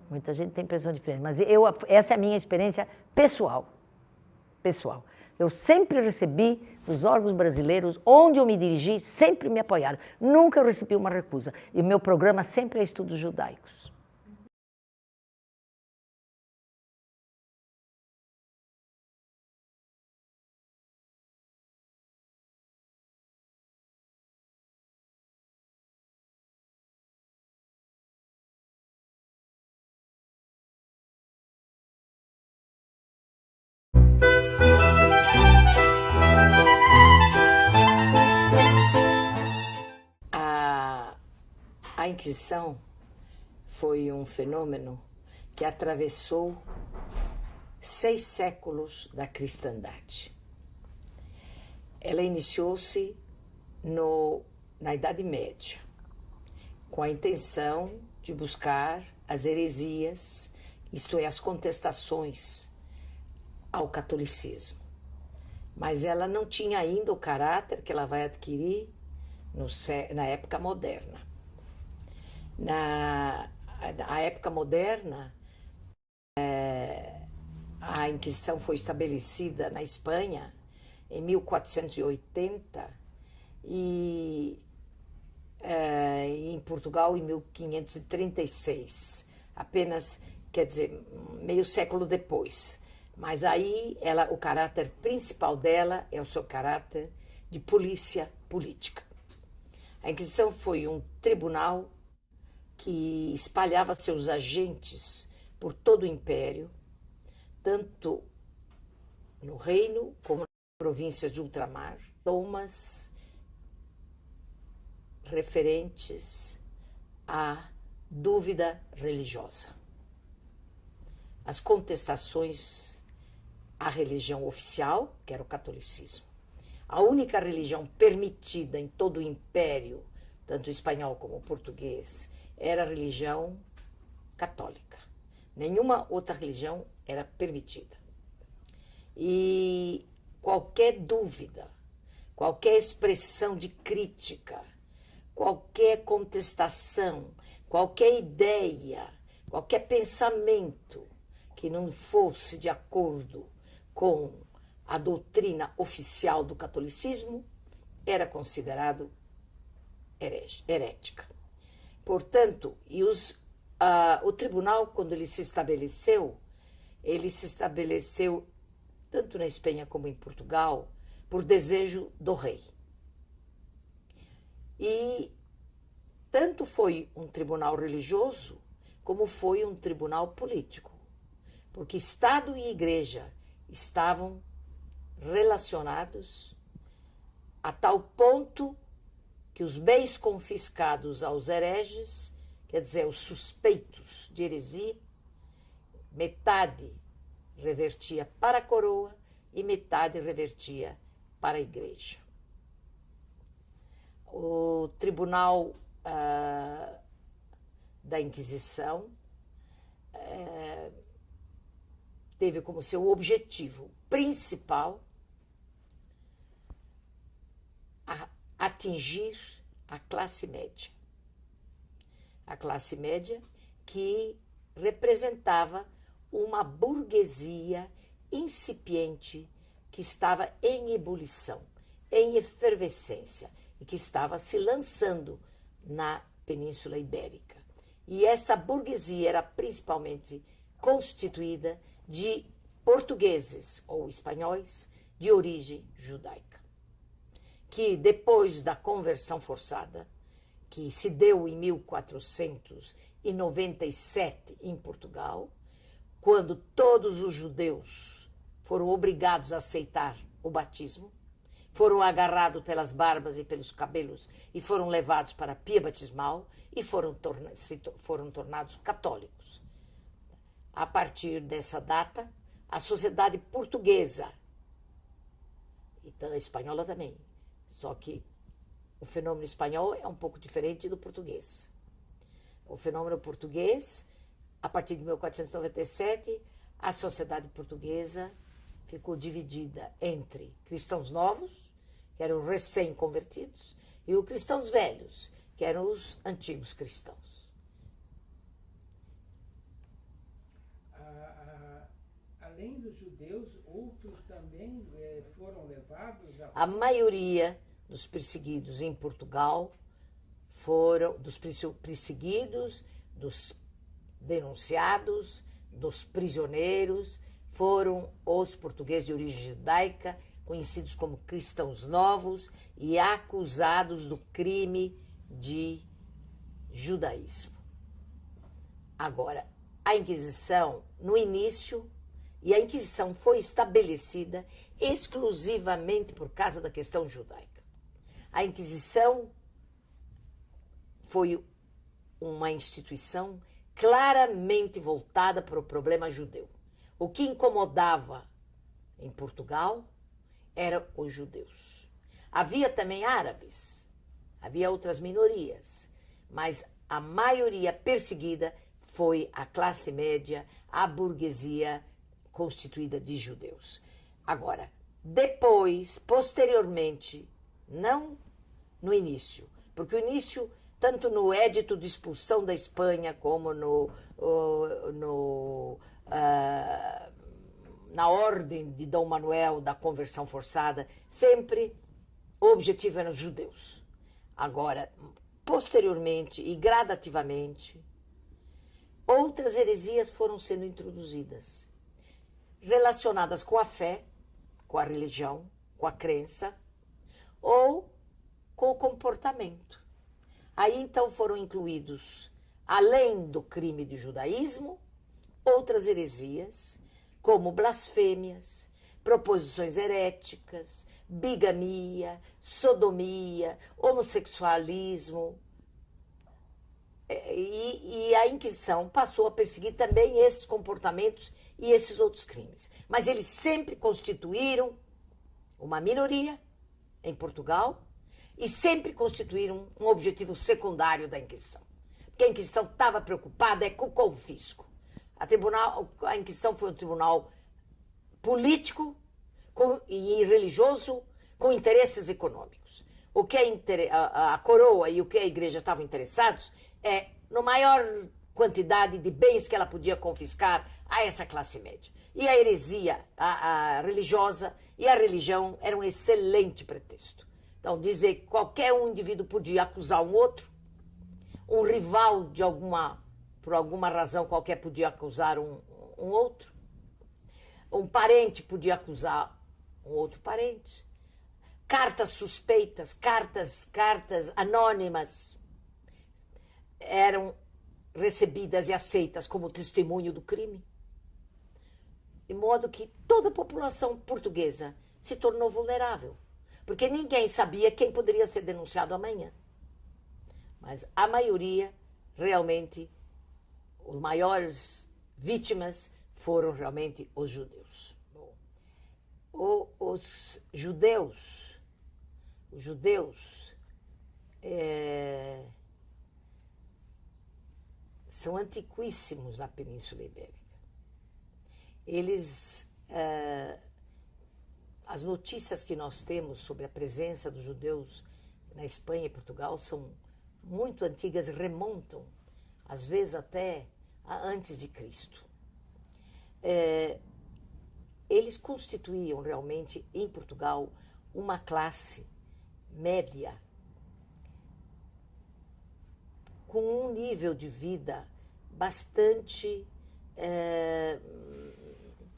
Muita gente tem impressão diferente. Mas essa é a minha experiência pessoal. Eu sempre recebi dos órgãos brasileiros, onde eu me dirigi, sempre me apoiaram. Nunca eu recebi uma recusa. E o meu programa sempre é estudos judaicos. A Inquisição foi um fenômeno que atravessou 6 séculos da cristandade. Ela iniciou-se na Idade Média, com a intenção de buscar as heresias, isto é, as contestações ao catolicismo. Mas ela não tinha ainda o caráter que ela vai adquirir na época moderna. Na época moderna, a Inquisição foi estabelecida na Espanha em 1480 e em Portugal em 1536, apenas, quer dizer, meio século depois. Mas aí o caráter principal dela é o seu caráter de polícia política. A Inquisição foi um tribunal que espalhava seus agentes por todo o império, tanto no reino como nas províncias de ultramar, tomas referentes à dúvida religiosa. As contestações à religião oficial, que era o catolicismo. A única religião permitida em todo o império, tanto espanhol como português, era a religião católica. Nenhuma outra religião era permitida. E qualquer dúvida, qualquer expressão de crítica, qualquer contestação, qualquer ideia, qualquer pensamento que não fosse de acordo com a doutrina oficial do catolicismo era considerado herética. Portanto, o tribunal, quando ele se estabeleceu tanto na Espanha como em Portugal, por desejo do rei. E tanto foi um tribunal religioso, como foi um tribunal político, porque Estado e Igreja estavam relacionados a tal ponto que os bens confiscados aos hereges, quer dizer, os suspeitos de heresia, metade revertia para a coroa e metade revertia para a Igreja. O Tribunal da Inquisição teve como seu objetivo principal atingir a classe média. A classe média que representava uma burguesia incipiente que estava em ebulição, em efervescência e que estava se lançando na Península Ibérica. E essa burguesia era principalmente constituída de portugueses ou espanhóis de origem judaica, que depois da conversão forçada, que se deu em 1497 em Portugal, quando todos os judeus foram obrigados a aceitar o batismo, foram agarrados pelas barbas e pelos cabelos e foram levados para a pia batismal e foram tornados católicos. A partir dessa data, a sociedade portuguesa, e a espanhola também, só que o fenômeno espanhol é um pouco diferente do português. O fenômeno português, a partir de 1497, a sociedade portuguesa ficou dividida entre cristãos novos, que eram recém-convertidos, e os cristãos velhos, que eram os antigos cristãos. Além dos judeus, outros também foram levados a maioria dos perseguidos em Portugal foram dos perseguidos, dos denunciados, dos prisioneiros, foram os portugueses de origem judaica, conhecidos como cristãos novos e acusados do crime de judaísmo. Agora, a Inquisição, no início, e a Inquisição foi estabelecida exclusivamente por causa da questão judaica. A Inquisição foi uma instituição claramente voltada para o problema judeu. O que incomodava em Portugal eram os judeus. Havia também árabes, havia outras minorias, mas a maioria perseguida foi a classe média, a burguesia constituída de judeus. Agora, depois, posteriormente, não no início, porque o início, tanto no Édito de Expulsão da Espanha, como na ordem de Dom Manuel da conversão forçada, sempre o objetivo eram os judeus. Agora, posteriormente e gradativamente, outras heresias foram sendo introduzidas, relacionadas com a fé, com a religião, com a crença, ou com o comportamento. Aí, então, foram incluídos, além do crime de judaísmo, outras heresias, como blasfêmias, proposições heréticas, bigamia, sodomia, homossexualismo. E a Inquisição passou a perseguir também esses comportamentos e esses outros crimes. Mas eles sempre constituíram uma minoria em Portugal e sempre constituíram um objetivo secundário da Inquisição. Porque a Inquisição estava preocupada com o confisco. A Inquisição foi um tribunal político e religioso com interesses econômicos. O que a coroa e o que a igreja estavam interessados é no maior quantidade de bens que ela podia confiscar a essa classe média. E a heresia a religiosa e a religião era um excelente pretexto. Então, dizer que qualquer um indivíduo podia acusar um outro, um rival por alguma razão qualquer podia acusar um outro, um parente podia acusar um outro parente, cartas suspeitas, cartas anônimas eram recebidas e aceitas como testemunho do crime. De modo que toda a população portuguesa se tornou vulnerável, porque ninguém sabia quem poderia ser denunciado amanhã. Mas a maioria, realmente, os maiores vítimas foram realmente os judeus. Os judeus são antiquíssimos na Península Ibérica. As notícias que nós temos sobre a presença dos judeus na Espanha e Portugal são muito antigas, remontam, às vezes até antes de Cristo. Eles constituíam realmente, em Portugal, uma classe média com um nível de vida bastante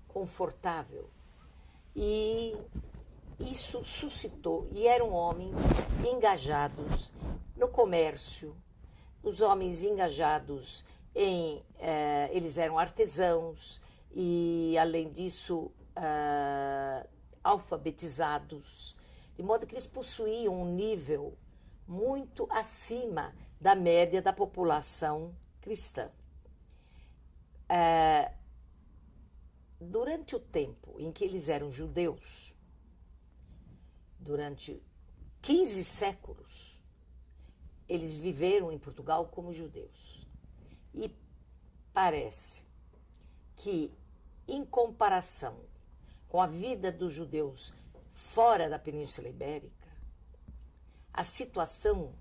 confortável. E isso suscitou, e eram homens engajados no comércio, os homens engajados eles eram artesãos e, além disso, alfabetizados, de modo que eles possuíam um nível muito acima da média da população cristã. Durante o tempo em que eles eram judeus, durante 15 séculos, eles viveram em Portugal como judeus. E parece que, em comparação com a vida dos judeus fora da Península Ibérica, a situação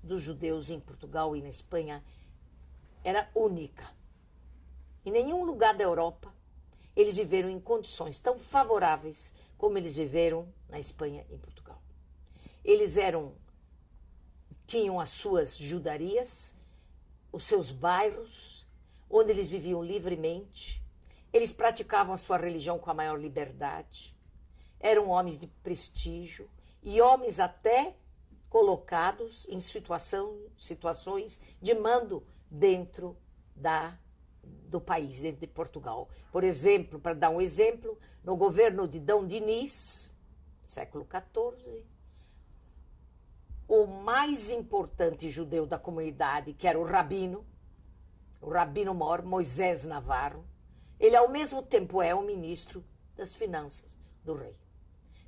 dos judeus em Portugal e na Espanha era única. Em nenhum lugar da Europa eles viveram em condições tão favoráveis como eles viveram na Espanha e em Portugal. Eles tinham as suas judarias, os seus bairros, onde eles viviam livremente. Eles praticavam a sua religião com a maior liberdade. Eram homens de prestígio e homens até colocados em situações de mando dentro do país, dentro de Portugal. Por exemplo, para dar um exemplo, no governo de Dom Dinis, século XIV, o mais importante judeu da comunidade, que era o rabino mor, Moisés Navarro, ele ao mesmo tempo é o ministro das finanças do rei.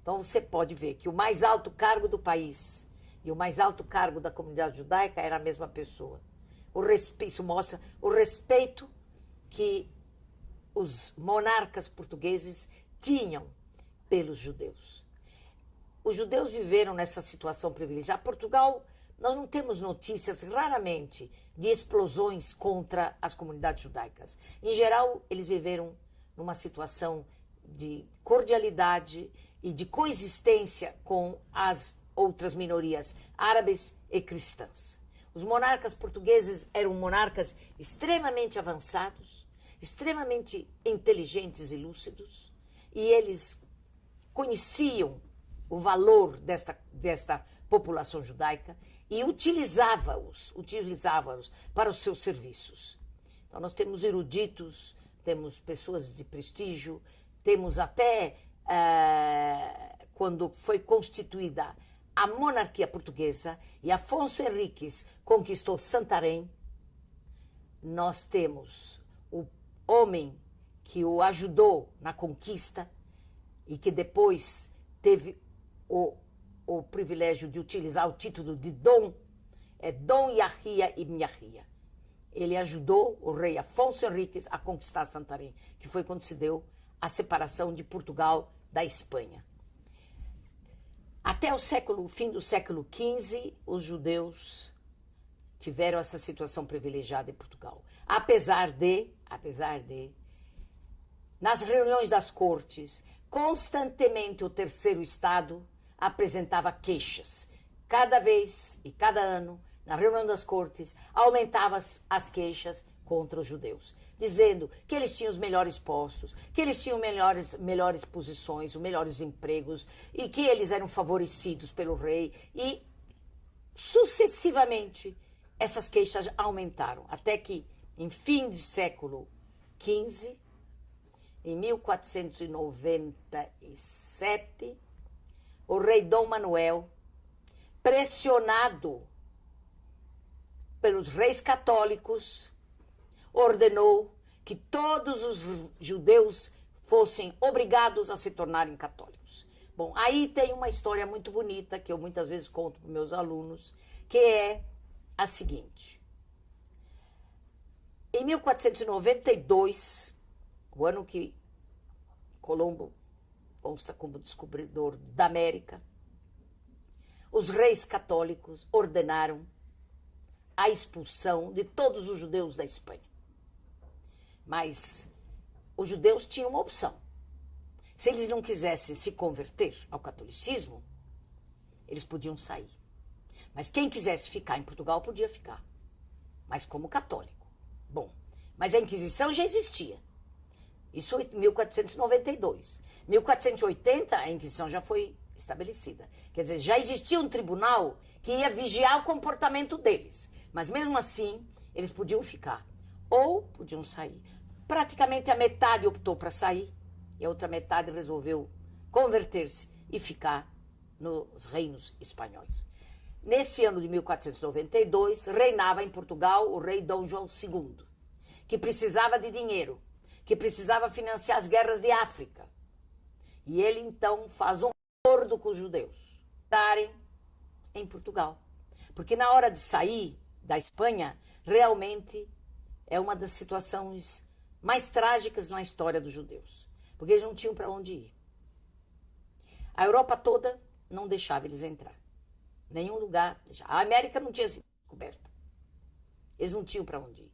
Então você pode ver que o mais alto cargo do país e o mais alto cargo da comunidade judaica era a mesma pessoa. Isso mostra o respeito que os monarcas portugueses tinham pelos judeus. Os judeus viveram nessa situação privilegiada. Portugal, nós não temos notícias, raramente, de explosões contra as comunidades judaicas. Em geral, eles viveram numa situação de cordialidade e de coexistência com as outras minorias árabes e cristãs. Os monarcas portugueses eram monarcas extremamente avançados, extremamente inteligentes e lúcidos, e eles conheciam o valor desta população judaica e utilizavam-os para os seus serviços. Então nós temos eruditos, temos pessoas de prestígio, temos até, quando foi constituída a monarquia portuguesa e Afonso Henriques conquistou Santarém, nós temos o homem que o ajudou na conquista e que depois teve o privilégio de utilizar o título de Dom, é Dom Yahia ibn Yahia. Ele ajudou o rei Afonso Henriques a conquistar Santarém, que foi quando se deu a separação de Portugal da Espanha. Até o fim do século XV, os judeus tiveram essa situação privilegiada em Portugal. Apesar de, nas reuniões das cortes, constantemente o terceiro Estado apresentava queixas. Cada vez e cada ano, na reunião das cortes, aumentavam as queixas contra os judeus, dizendo que eles tinham os melhores postos, que eles tinham melhores posições, os melhores empregos, e que eles eram favorecidos pelo rei, e sucessivamente essas queixas aumentaram, até que, em fim do século XV, em 1497, o rei Dom Manuel, pressionado pelos reis católicos, ordenou que todos os judeus fossem obrigados a se tornarem católicos. Bom, aí tem uma história muito bonita que eu muitas vezes conto para meus alunos, que é a seguinte. Em 1492, o ano que Colombo consta como descobridor da América, os reis católicos ordenaram a expulsão de todos os judeus da Espanha. Mas os judeus tinham uma opção. Se eles não quisessem se converter ao catolicismo, eles podiam sair. Mas quem quisesse ficar em Portugal podia ficar, mas como católico. Bom, mas a Inquisição já existia. Isso em 1492. 1480, a Inquisição já foi estabelecida. Quer dizer, já existia um tribunal que ia vigiar o comportamento deles. Mas mesmo assim, eles podiam ficar ou podiam sair. Praticamente a metade optou para sair e a outra metade resolveu converter-se e ficar nos reinos espanhóis. Nesse ano de 1492, reinava em Portugal o rei Dom João II, que precisava de dinheiro, que precisava financiar as guerras de África. E ele, então, faz um acordo com os judeus estarem em Portugal. Porque na hora de sair da Espanha, realmente é uma das situações mais trágicas na história dos judeus. Porque eles não tinham para onde ir. A Europa toda não deixava eles entrar. Nenhum lugar. A América não tinha sido descoberta. Eles não tinham para onde ir.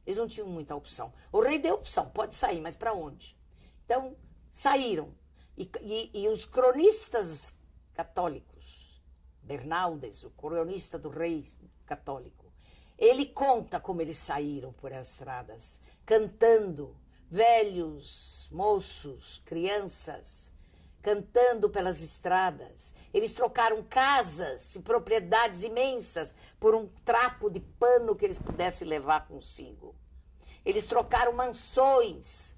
Eles não tinham muita opção. O rei deu opção, pode sair, mas para onde? Então, saíram. E os cronistas católicos, Bernaldes, o cronista do rei católico, ele conta como eles saíram por as estradas, cantando, velhos, moços, crianças, cantando pelas estradas. Eles trocaram casas e propriedades imensas por um trapo de pano que eles pudessem levar consigo. Eles trocaram mansões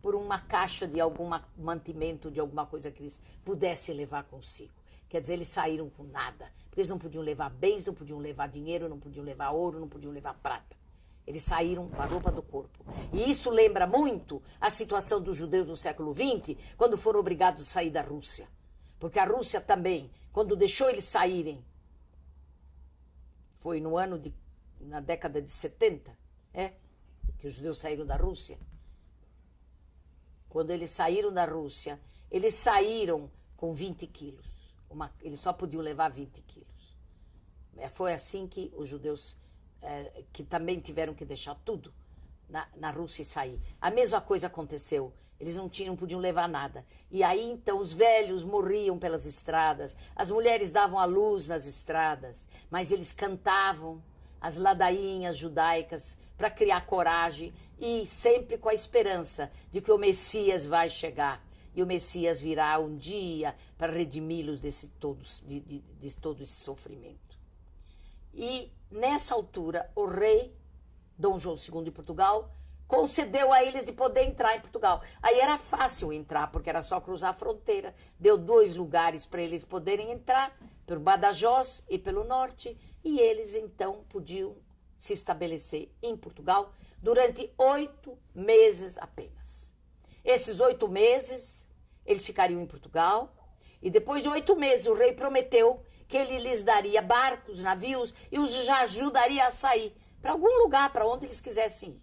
por uma caixa de algum mantimento, de alguma coisa que eles pudessem levar consigo. Quer dizer, eles saíram com nada, porque eles não podiam levar bens, não podiam levar dinheiro, não podiam levar ouro, não podiam levar prata. Eles saíram com a roupa do corpo. E isso lembra muito a situação dos judeus no século XX, quando foram obrigados a sair da Rússia. Porque a Rússia também, quando deixou eles saírem, foi na década de 70, que os judeus saíram da Rússia. Quando eles saíram da Rússia, eles saíram com 20 quilos. Eles só podiam levar 20 quilos. Foi assim que os judeus, que também tiveram que deixar tudo na Rússia e sair. A mesma coisa aconteceu. Eles não podiam levar nada. E aí, então, os velhos morriam pelas estradas, as mulheres davam à luz nas estradas, mas eles cantavam as ladainhas judaicas para criar coragem e sempre com a esperança de que o Messias vai chegar. E o Messias virá um dia para redimi-los de todo esse sofrimento. E, nessa altura, o rei Dom João II de Portugal concedeu a eles de poder entrar em Portugal. Aí era fácil entrar, porque era só cruzar a fronteira. Deu 2 lugares para eles poderem entrar, pelo Badajoz e pelo norte, e eles, então, podiam se estabelecer em Portugal durante 8 meses apenas. Esses 8 meses, eles ficariam em Portugal, e depois de 8 meses o rei prometeu que ele lhes daria barcos, navios, e os ajudaria a sair para algum lugar, para onde eles quisessem ir.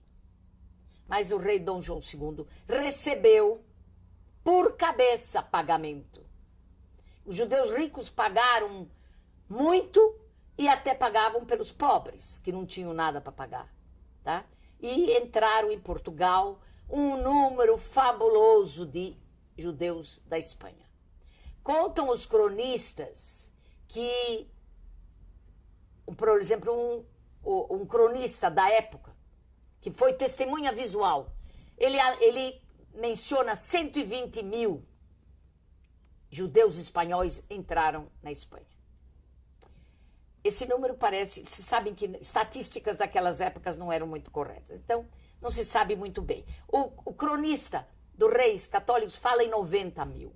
Mas o rei Dom João II recebeu por cabeça pagamento. Os judeus ricos pagaram muito e até pagavam pelos pobres, que não tinham nada para pagar. Tá? E entraram em Portugal um número fabuloso de judeus da Espanha. Contam os cronistas que, por exemplo, um cronista da época, que foi testemunha visual, ele menciona 120 mil judeus espanhóis entraram na Espanha. Esse número parece... Se sabem que estatísticas daquelas épocas não eram muito corretas. Então, não se sabe muito bem. O cronista dos reis católicos fala em 90 mil.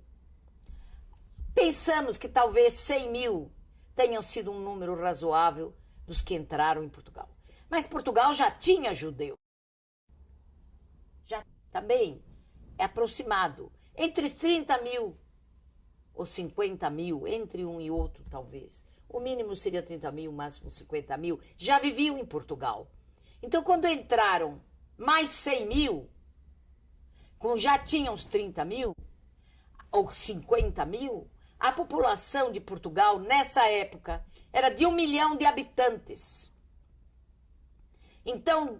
Pensamos que talvez 100 mil tenham sido um número razoável dos que entraram em Portugal. Mas Portugal já tinha judeu. Já também é aproximado. Entre 30 mil ou 50 mil, entre um e outro, talvez. O mínimo seria 30 mil, o máximo 50 mil. Já viviam em Portugal. Então, quando entraram mais 100 mil, já tinham uns 30 mil ou 50 mil, a população de Portugal, nessa época, era de 1 milhão de habitantes. Então,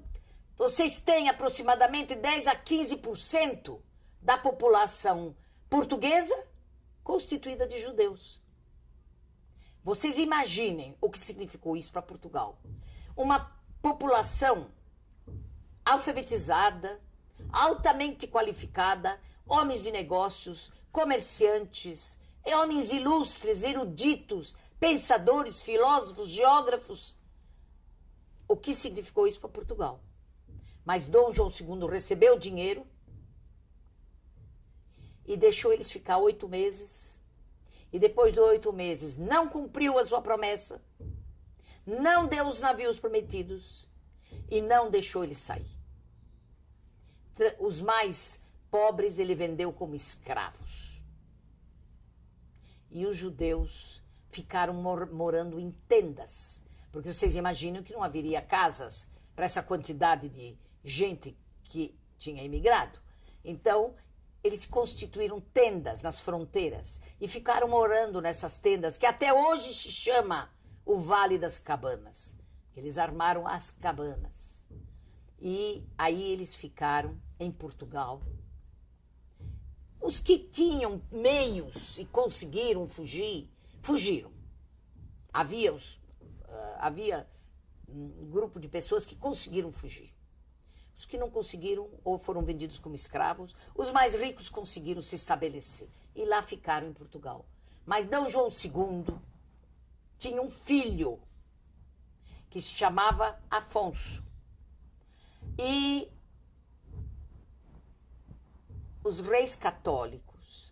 vocês têm aproximadamente 10 a 15% da população portuguesa constituída de judeus. Vocês imaginem o que significou isso para Portugal. Uma população alfabetizada, altamente qualificada, homens de negócios, comerciantes, homens ilustres, eruditos, pensadores, filósofos, geógrafos. O que significou isso para Portugal? Mas Dom João II recebeu o dinheiro e deixou eles ficar 8 meses. E depois de 8 meses não cumpriu a sua promessa, não deu os navios prometidos e não deixou eles sair. Os mais pobres ele vendeu como escravos. E os judeus ficaram morando em tendas, porque vocês imaginam que não haveria casas para essa quantidade de gente que tinha imigrado. Então, eles constituíram tendas nas fronteiras e ficaram morando nessas tendas, que até hoje se chama o Vale das Cabanas. Eles armaram as cabanas. E aí eles ficaram em Portugal. Os que tinham meios e conseguiram fugir, fugiram. Havia um grupo de pessoas que conseguiram fugir. Os que não conseguiram ou foram vendidos como escravos, os mais ricos conseguiram se estabelecer e lá ficaram em Portugal. Mas Dom João II tinha um filho que se chamava Afonso. E os reis católicos,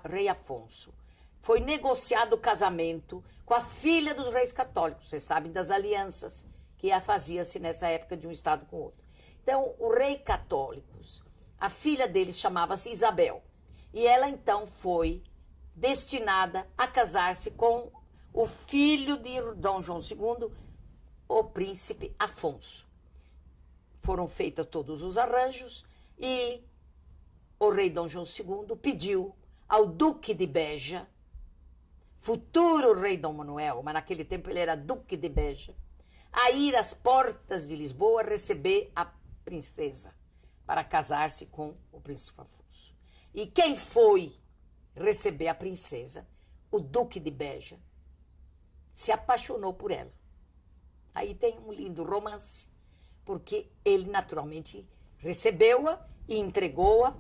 rei Afonso, foi negociado o casamento com a filha dos reis católicos. Vocês sabem das alianças que fazia-se nessa época de um estado com o outro. Então, o rei católicos, a filha deles chamava-se Isabel. E ela, então, foi destinada a casar-se com o filho de Dom João II, o príncipe Afonso. Foram feitos todos os arranjos e o rei Dom João II pediu ao duque de Beja, futuro rei Dom Manuel, mas naquele tempo ele era duque de Beja, a ir às portas de Lisboa receber a princesa para casar-se com o príncipe Afonso. E quem foi receber a princesa, o duque de Beja, se apaixonou por ela. Aí tem um lindo romance, porque ele naturalmente recebeu-a e entregou-a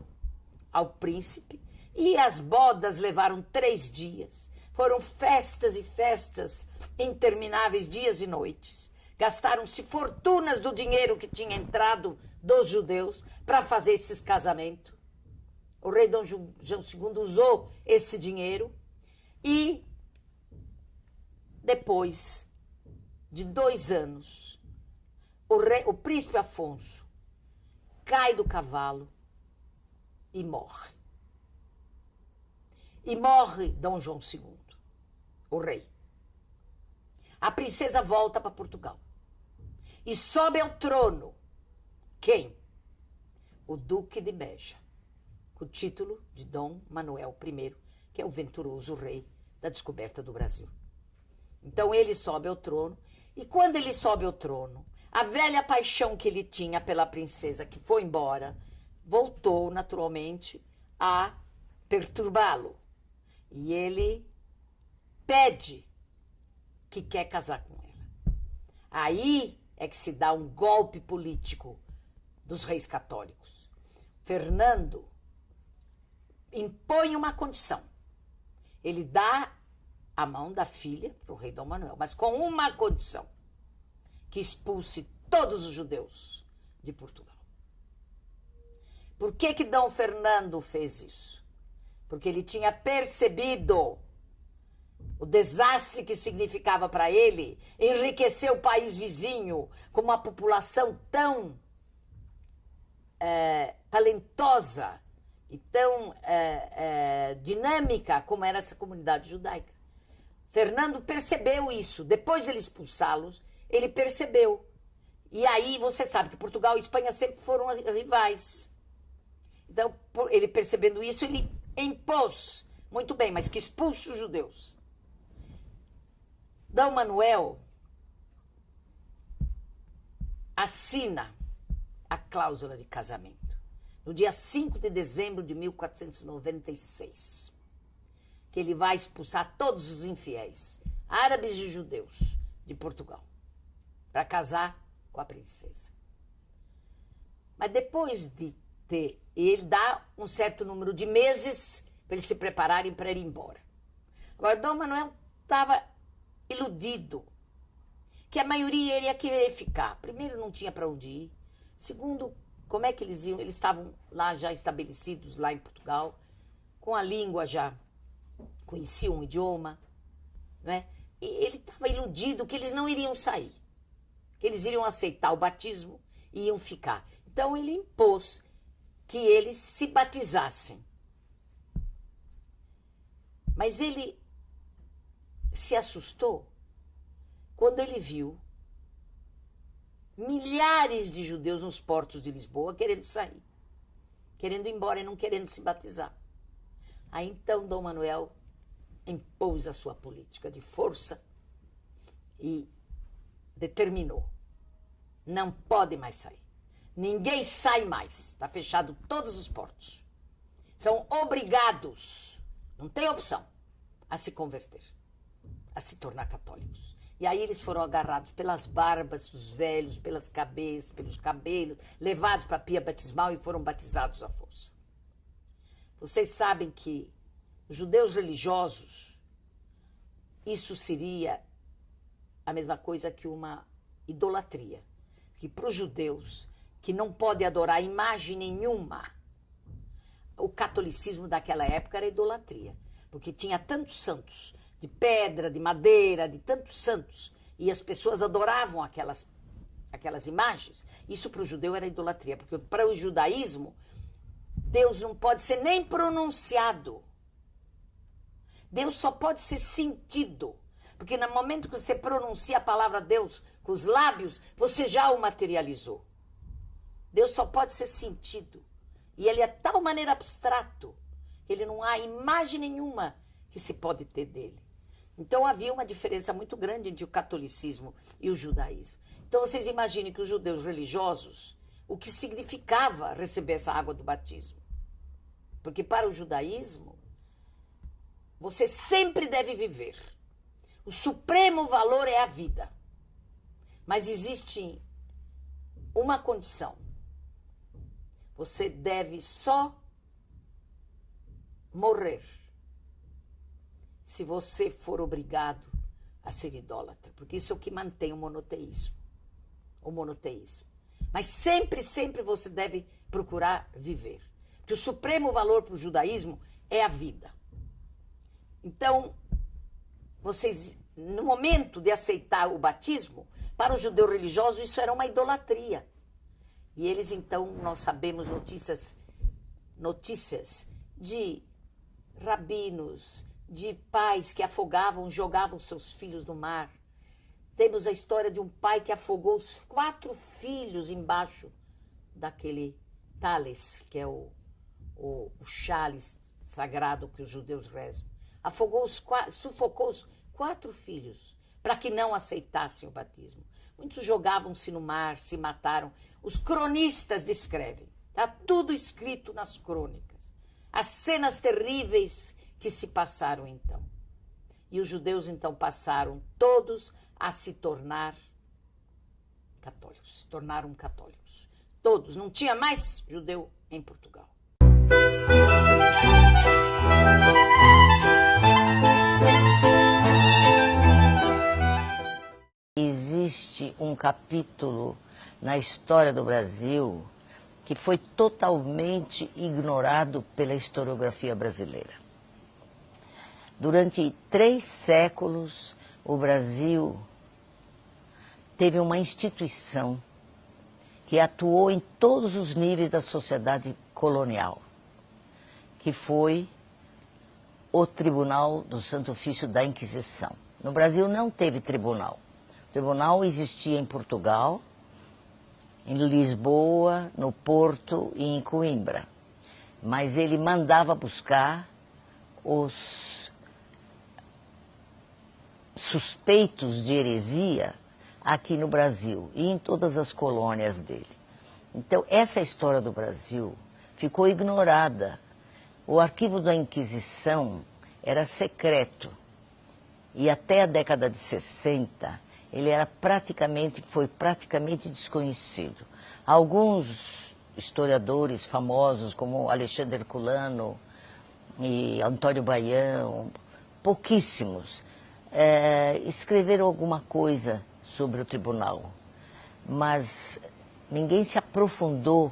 ao príncipe, e as bodas levaram 3 dias. Foram festas e festas intermináveis, dias e noites. Gastaram-se fortunas do dinheiro que tinha entrado dos judeus para fazer esses casamentos. O rei Dom João II usou esse dinheiro e, depois de 2 anos, o príncipe Afonso cai do cavalo e morre. E morre Dom João II, o rei. A princesa volta para Portugal. E sobe ao trono. Quem? O Duque de Beja, com o título de Dom Manuel I, que é o venturoso rei da descoberta do Brasil. Então ele sobe ao trono, e quando ele sobe ao trono, a velha paixão que ele tinha pela princesa, que foi embora, voltou naturalmente a perturbá-lo. E ele pede que quer casar com ela. Aí é que se dá um golpe político dos reis católicos. Fernando impõe uma condição. Ele dá a mão da filha para o rei Dom Manuel, mas com uma condição: que expulse todos os judeus de Portugal. Por que que Dom Fernando fez isso? Porque ele tinha percebido o desastre que significava para ele enriquecer o país vizinho com uma população tão talentosa e tão dinâmica como era essa comunidade judaica. Fernando percebeu isso. Depois de ele expulsá-los, ele percebeu. E aí você sabe que Portugal e Espanha sempre foram rivais. Então, ele percebendo isso, ele impôs, muito bem, mas que expulse os judeus. Dom Manuel assina a cláusula de casamento no dia 5 de dezembro de 1496, que ele vai expulsar todos os infiéis, árabes e judeus, de Portugal, para casar com a princesa. Mas depois de ter, ele dá um certo número de meses para eles se prepararem para ir embora. Agora, Dom Manuel estava iludido, que a maioria ia querer ficar. Primeiro, não tinha para onde ir. Segundo, como é que eles iam? Eles estavam lá já estabelecidos, lá em Portugal, com a língua já, conheciam o idioma, né? E ele estava iludido que eles não iriam sair, que eles iriam aceitar o batismo e iam ficar. Então, ele impôs que eles se batizassem. Mas ele se assustou quando ele viu milhares de judeus nos portos de Lisboa querendo sair, querendo ir embora e não querendo se batizar. Aí então Dom Manuel impôs a sua política de força e determinou: não pode mais sair. Ninguém sai mais. Está fechado todos os portos. São obrigados, não tem opção, a se converter, a se tornar católicos. E aí eles foram agarrados pelas barbas, os velhos, pelas cabeças, pelos cabelos, levados para a pia batismal e foram batizados à força. Vocês sabem que os judeus religiosos, isso seria a mesma coisa que uma idolatria. Que para os judeus, que não podem adorar imagem nenhuma, o catolicismo daquela época era idolatria. Porque tinha tantos santos, de pedra, de madeira, de tantos santos, e as pessoas adoravam aquelas imagens. Isso para o judeu era idolatria, porque para o judaísmo, Deus não pode ser nem pronunciado. Deus só pode ser sentido, porque no momento que você pronuncia a palavra Deus com os lábios, você já o materializou. Deus só pode ser sentido. E ele é de tal maneira abstrato, que ele não há imagem nenhuma que se pode ter dele. Então havia uma diferença muito grande entre o catolicismo e o judaísmo. Então vocês imaginem que os judeus religiosos, o que significava receber essa água do batismo. Porque para o judaísmo, você sempre deve viver. O supremo valor é a vida. Mas existe uma condição. Você deve só morrer se você for obrigado a ser idólatra. Porque isso é o que mantém o monoteísmo. O monoteísmo. Mas sempre, sempre você deve procurar viver. Porque o supremo valor para o judaísmo é a vida. Então, vocês, no momento de aceitar o batismo, para o judeu religioso isso era uma idolatria. E eles, então, nós sabemos notícias de rabinos, de pais que afogavam, jogavam seus filhos no mar. Temos a história de um pai que afogou os 4 filhos embaixo daquele Thales, que é o cálice sagrado que os judeus rezam. Sufocou os 4 filhos para que não aceitassem o batismo. Muitos jogavam-se no mar, se mataram. Os cronistas descrevem. Está tudo escrito nas crônicas. As cenas terríveis que se passaram então. E os judeus então passaram todos a se tornar católicos. Se tornaram católicos. Todos. Não tinha mais judeu em Portugal. Existe um capítulo na história do Brasil que foi totalmente ignorado pela historiografia brasileira. Durante 3 séculos, o Brasil teve uma instituição que atuou em todos os níveis da sociedade colonial, que foi o Tribunal do Santo Ofício da Inquisição. No Brasil não teve tribunal. O tribunal existia em Portugal, em Lisboa, no Porto e em Coimbra. Mas ele mandava buscar os suspeitos de heresia aqui no Brasil e em todas as colônias dele. Então, essa história do Brasil ficou ignorada. O arquivo da Inquisição era secreto e até a década de 60 ele foi praticamente desconhecido. Alguns historiadores famosos, como Alexandre Herculano e Antônio Baião, pouquíssimos, escreveram alguma coisa sobre o tribunal, mas ninguém se aprofundou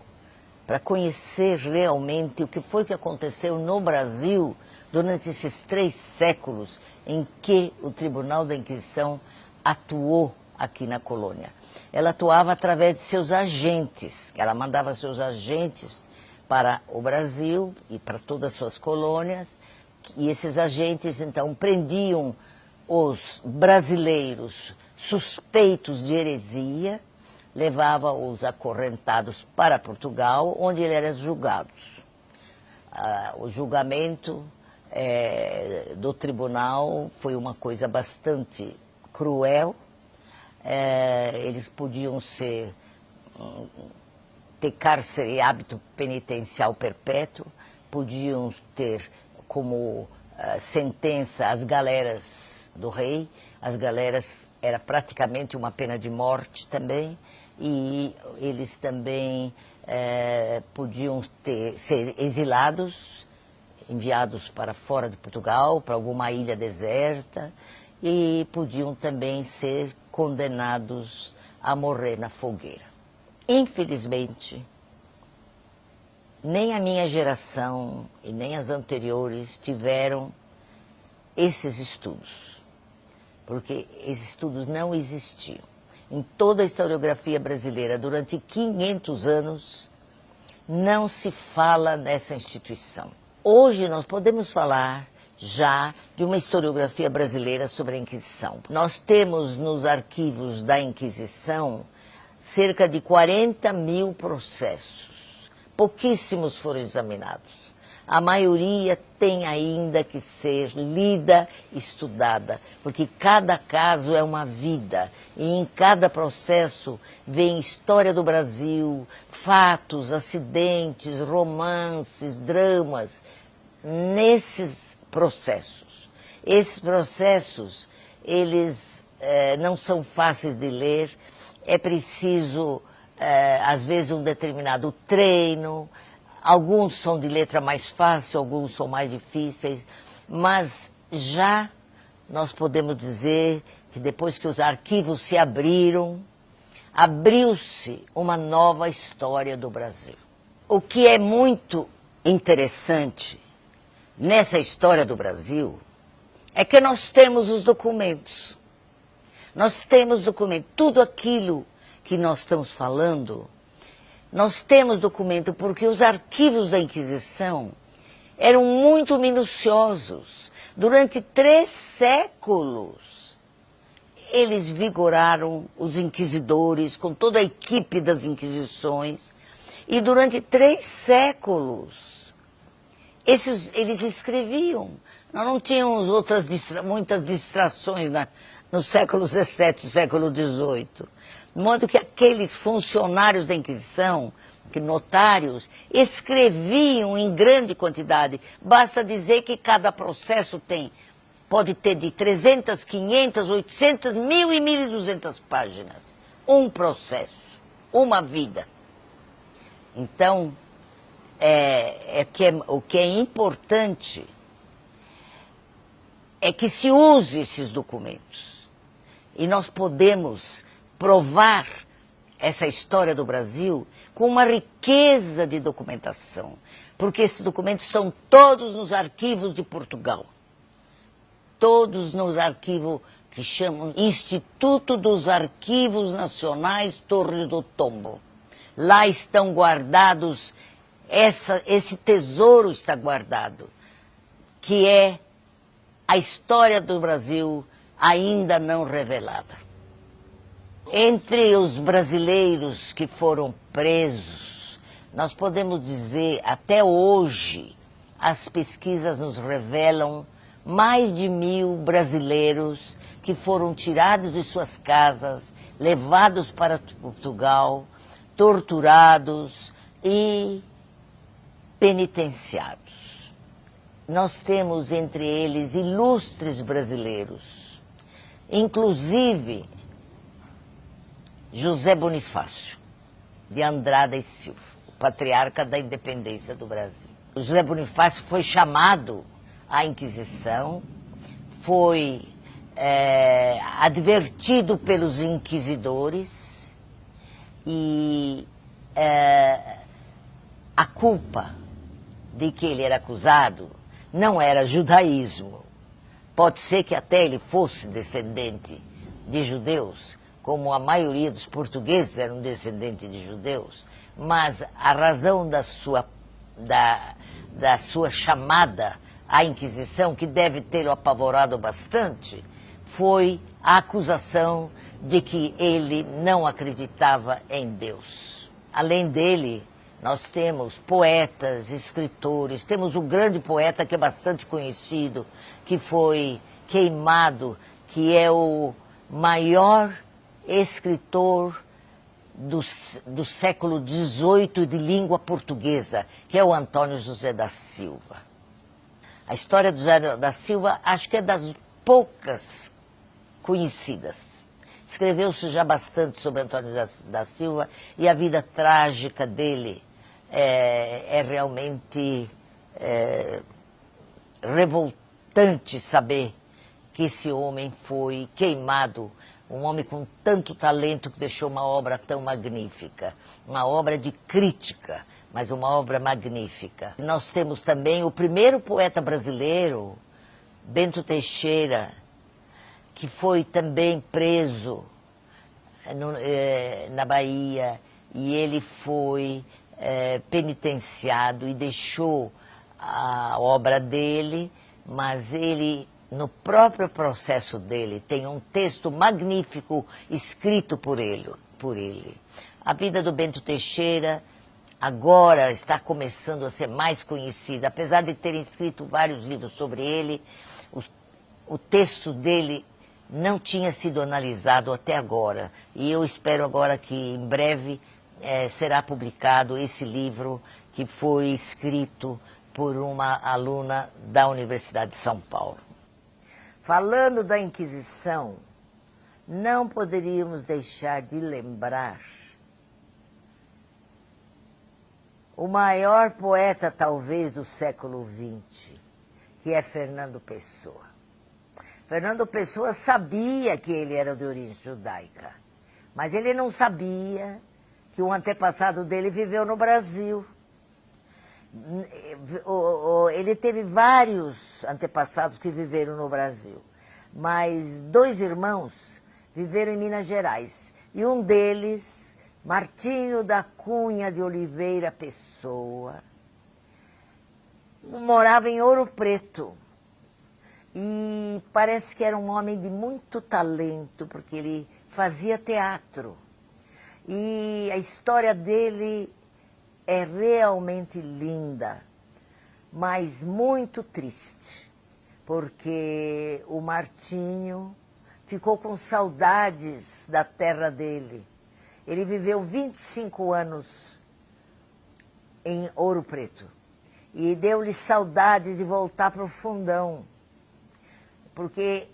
para conhecer realmente o que foi que aconteceu no Brasil durante esses 3 séculos em que o Tribunal da Inquisição atuou aqui na colônia. Ela atuava através de seus agentes, ela mandava seus agentes para o Brasil e para todas as suas colônias, e esses agentes então prendiam os brasileiros suspeitos de heresia, levavam os acorrentados para Portugal, onde eles eram julgados. O julgamento do tribunal foi uma coisa bastante cruel. Eles podiam ter cárcere e hábito penitencial perpétuo, podiam ter como sentença as galeras do rei. As galeras era praticamente uma pena de morte também, e eles também podiam ser exilados, enviados para fora de Portugal, para alguma ilha deserta, e podiam também ser condenados a morrer na fogueira. Infelizmente, nem a minha geração e nem as anteriores tiveram esses estudos, porque esses estudos não existiam. Em toda a historiografia brasileira, durante 500 anos, não se fala nessa instituição. Hoje nós podemos falar já de uma historiografia brasileira sobre a Inquisição. Nós temos nos arquivos da Inquisição cerca de 40 mil processos. Pouquíssimos foram examinados. A maioria tem ainda que ser lida, estudada, porque cada caso é uma vida e em cada processo vem história do Brasil, fatos, acidentes, romances, dramas, nesses processos. Esses processos, eles não são fáceis de ler, é preciso, às vezes, um determinado treino. Alguns são de letra mais fácil, alguns são mais difíceis, mas já nós podemos dizer que depois que os arquivos se abriram, abriu-se uma nova história do Brasil. O que é muito interessante nessa história do Brasil é que nós temos os documentos. Nós temos documentos. Tudo aquilo que nós estamos falando, nós temos documento porque os arquivos da Inquisição eram muito minuciosos. Durante 3 séculos, eles vigoraram os inquisidores com toda a equipe das Inquisições. E durante 3 séculos, eles escreviam. Nós não tínhamos muitas distrações no século XVII, século XVIII. De modo que aqueles funcionários da Inquisição, notários, escreviam em grande quantidade. Basta dizer que cada processo pode ter de 300, 500, 800, 1.000 e 1.200 páginas. Um processo, uma vida. Então, o que é importante é que se use esses documentos. E nós podemos provar essa história do Brasil com uma riqueza de documentação, porque esses documentos estão todos nos arquivos de Portugal, todos nos arquivos que chamam Instituto dos Arquivos Nacionais Torre do Tombo. Lá estão guardados, esse tesouro está guardado, que é a história do Brasil ainda não revelada. Entre os brasileiros que foram presos, nós podemos dizer, até hoje, as pesquisas nos revelam mais de 1.000 brasileiros que foram tirados de suas casas, levados para Portugal, torturados e penitenciados. Nós temos entre eles ilustres brasileiros, inclusive José Bonifácio, de Andrada e Silva, o patriarca da independência do Brasil. O José Bonifácio foi chamado à Inquisição, foi advertido pelos inquisidores e a culpa de que ele era acusado não era judaísmo. Pode ser que até ele fosse descendente de judeus, como a maioria dos portugueses eram descendentes de judeus, mas a razão da sua chamada à Inquisição, que deve tê-lo apavorado bastante, foi a acusação de que ele não acreditava em Deus. Além dele, nós temos poetas, escritores, temos um grande poeta que é bastante conhecido, que foi queimado, que é o maior escritor do século XVIII de língua portuguesa, que é o Antônio José da Silva. A história do José da Silva acho que é das poucas conhecidas. Escreveu-se já bastante sobre Antônio da Silva e a vida trágica dele é realmente revoltante saber que esse homem foi queimado. Um homem com tanto talento que deixou uma obra tão magnífica. Uma obra de crítica, mas uma obra magnífica. Nós temos também o primeiro poeta brasileiro, Bento Teixeira, que foi também preso na Bahia. E ele foi penitenciado e deixou a obra dele mas ele, no próprio processo dele, tem um texto magnífico escrito por ele. A vida do Bento Teixeira agora está começando a ser mais conhecida, apesar de terem escrito vários livros sobre ele, o texto dele não tinha sido analisado até agora. E eu espero agora que em breve será publicado esse livro que foi escrito por uma aluna da Universidade de São Paulo. Falando da Inquisição, não poderíamos deixar de lembrar o maior poeta, talvez, do século XX, que é Fernando Pessoa. Fernando Pessoa sabia que ele era de origem judaica, mas ele não sabia que um antepassado dele viveu no Brasil. Ele teve vários antepassados que viveram no Brasil, mas 2 irmãos viveram em Minas Gerais. E um deles, Martinho da Cunha de Oliveira Pessoa, morava em Ouro Preto. E parece que era um homem de muito talento, porque ele fazia teatro. E a história dele é realmente linda, mas muito triste, porque o Martinho ficou com saudades da terra dele. Ele viveu 25 anos em Ouro Preto e deu-lhe saudades de voltar para o Fundão, porque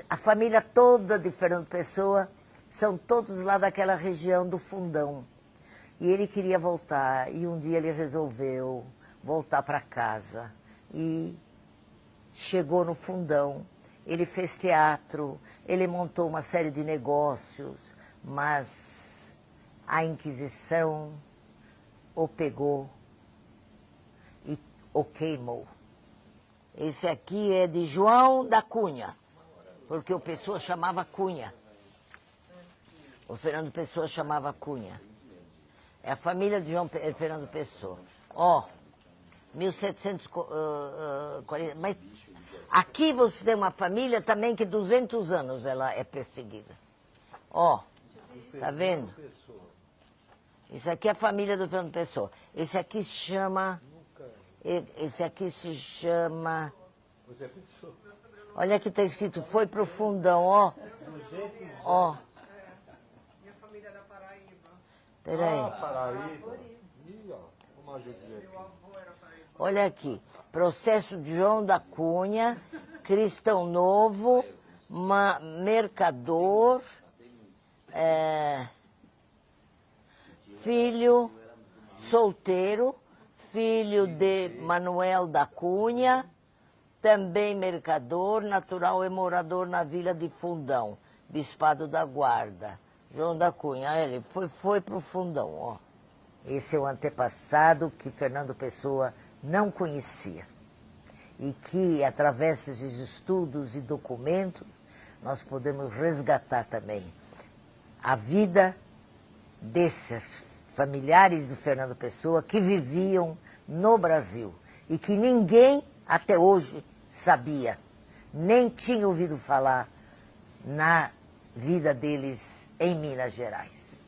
a família toda de Fernando Pessoa são todos lá daquela região do Fundão. E ele queria voltar, e um dia ele resolveu voltar para casa. E chegou no Fundão, ele fez teatro, ele montou uma série de negócios, mas a Inquisição o pegou e o queimou. Esse aqui é de João da Cunha, porque o Pessoa chamava Cunha. O Fernando Pessoa chamava Cunha. É a família de Fernando Pessoa. Ó, 1740. Mas aqui você tem uma família também que 200 anos ela é perseguida. Ó, tá vendo? Isso aqui é a família do Fernando Pessoa. Esse aqui se chama... Olha aqui está escrito, foi pro Fundão, ó. Ó. Minha família é da Paraíba. Peraí. Paraíba. Ih, ó, vamos ajudar aqui. Olha aqui. Processo de João da Cunha, cristão novo, mercador, filho solteiro, filho de Manuel da Cunha, também mercador, natural e morador na vila de Fundão, Bispado da Guarda. João da Cunha, ele foi para o Fundão, ó. Esse é o antepassado que Fernando Pessoa não conhecia. E que, através desses estudos e documentos, nós podemos resgatar também a vida desses familiares do Fernando Pessoa que viviam no Brasil e que ninguém até hoje sabia, nem tinha ouvido falar na vida deles em Minas Gerais.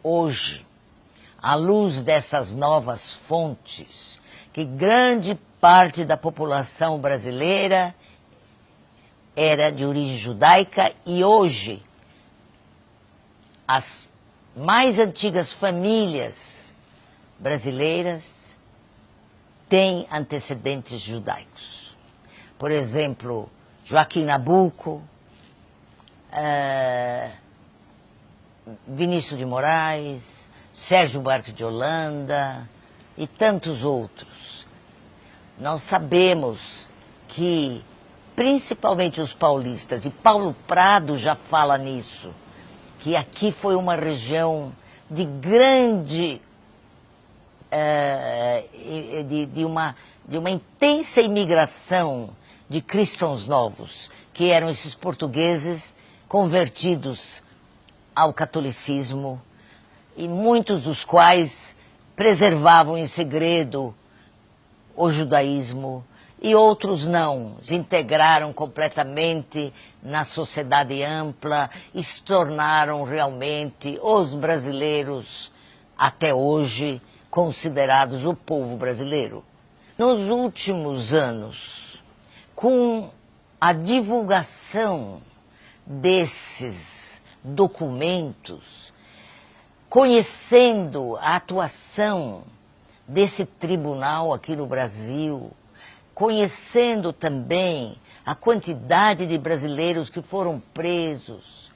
Hoje, à luz dessas novas fontes, que grande parte da população brasileira era de origem judaica e hoje as mais antigas famílias brasileiras têm antecedentes judaicos. Por exemplo, Joaquim Nabuco, Vinícius de Moraes, Sérgio Buarque de Holanda e tantos outros. Nós sabemos que, principalmente os paulistas, e Paulo Prado já fala nisso, que aqui foi uma região de grande, de uma intensa imigração de cristãos novos, que eram esses portugueses convertidos ao catolicismo, e muitos dos quais preservavam em segredo o judaísmo e outros não, se integraram completamente na sociedade ampla e se tornaram realmente os brasileiros, até hoje, considerados o povo brasileiro. Nos últimos anos, com a divulgação desses documentos, conhecendo a atuação desse tribunal aqui no Brasil, conhecendo também a quantidade de brasileiros que foram presos,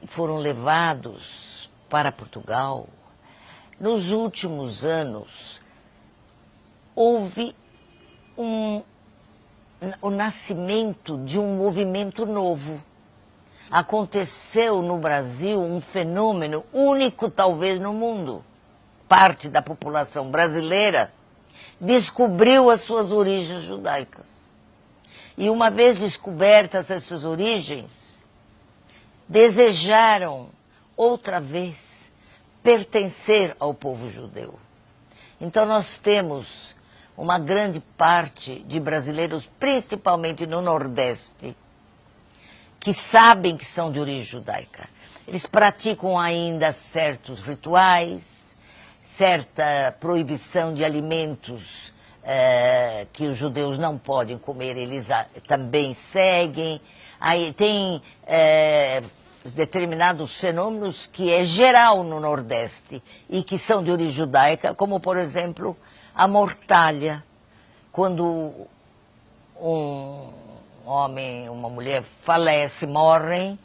foram levados para Portugal, nos últimos anos houve o nascimento de um movimento novo. Aconteceu no Brasil um fenômeno único, talvez, no mundo. Parte da população brasileira descobriu as suas origens judaicas. E uma vez descobertas essas origens, desejaram outra vez pertencer ao povo judeu. Então nós temos uma grande parte de brasileiros, principalmente no Nordeste, que sabem que são de origem judaica. Eles praticam ainda certos rituais, certa proibição de alimentos que os judeus não podem comer, eles também seguem. Aí tem determinados fenômenos que é geral no Nordeste e que são de origem judaica, como, por exemplo, a mortalha. Quando um homem, uma mulher falece, morrem,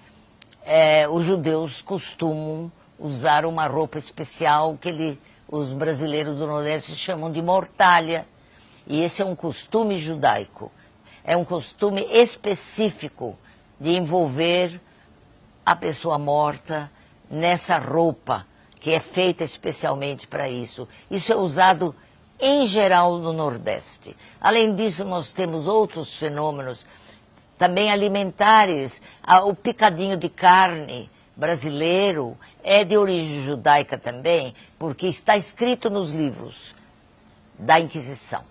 os judeus costumam usar uma roupa especial que os brasileiros do Nordeste chamam de mortalha. E esse é um costume judaico. É um costume específico de envolver a pessoa morta nessa roupa, que é feita especialmente para isso. Isso é usado em geral no Nordeste. Além disso, nós temos outros fenômenos também alimentares. O picadinho de carne brasileiro é de origem judaica também, porque está escrito nos livros da Inquisição.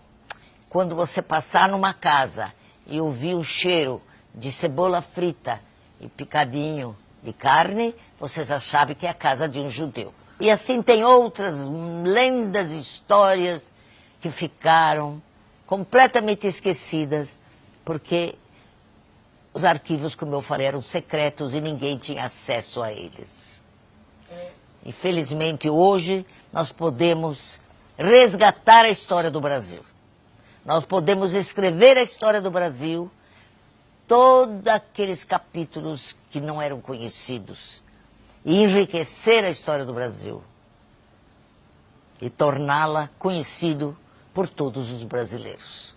Quando você passar numa casa e ouvir o cheiro de cebola frita e picadinho de carne, você já sabe que é a casa de um judeu. E assim tem outras lendas e histórias que ficaram completamente esquecidas, porque os arquivos, como eu falei, eram secretos e ninguém tinha acesso a eles. Infelizmente, hoje, nós podemos resgatar a história do Brasil. Nós podemos escrever a história do Brasil, todos aqueles capítulos que não eram conhecidos, e enriquecer a história do Brasil e torná-la conhecida por todos os brasileiros.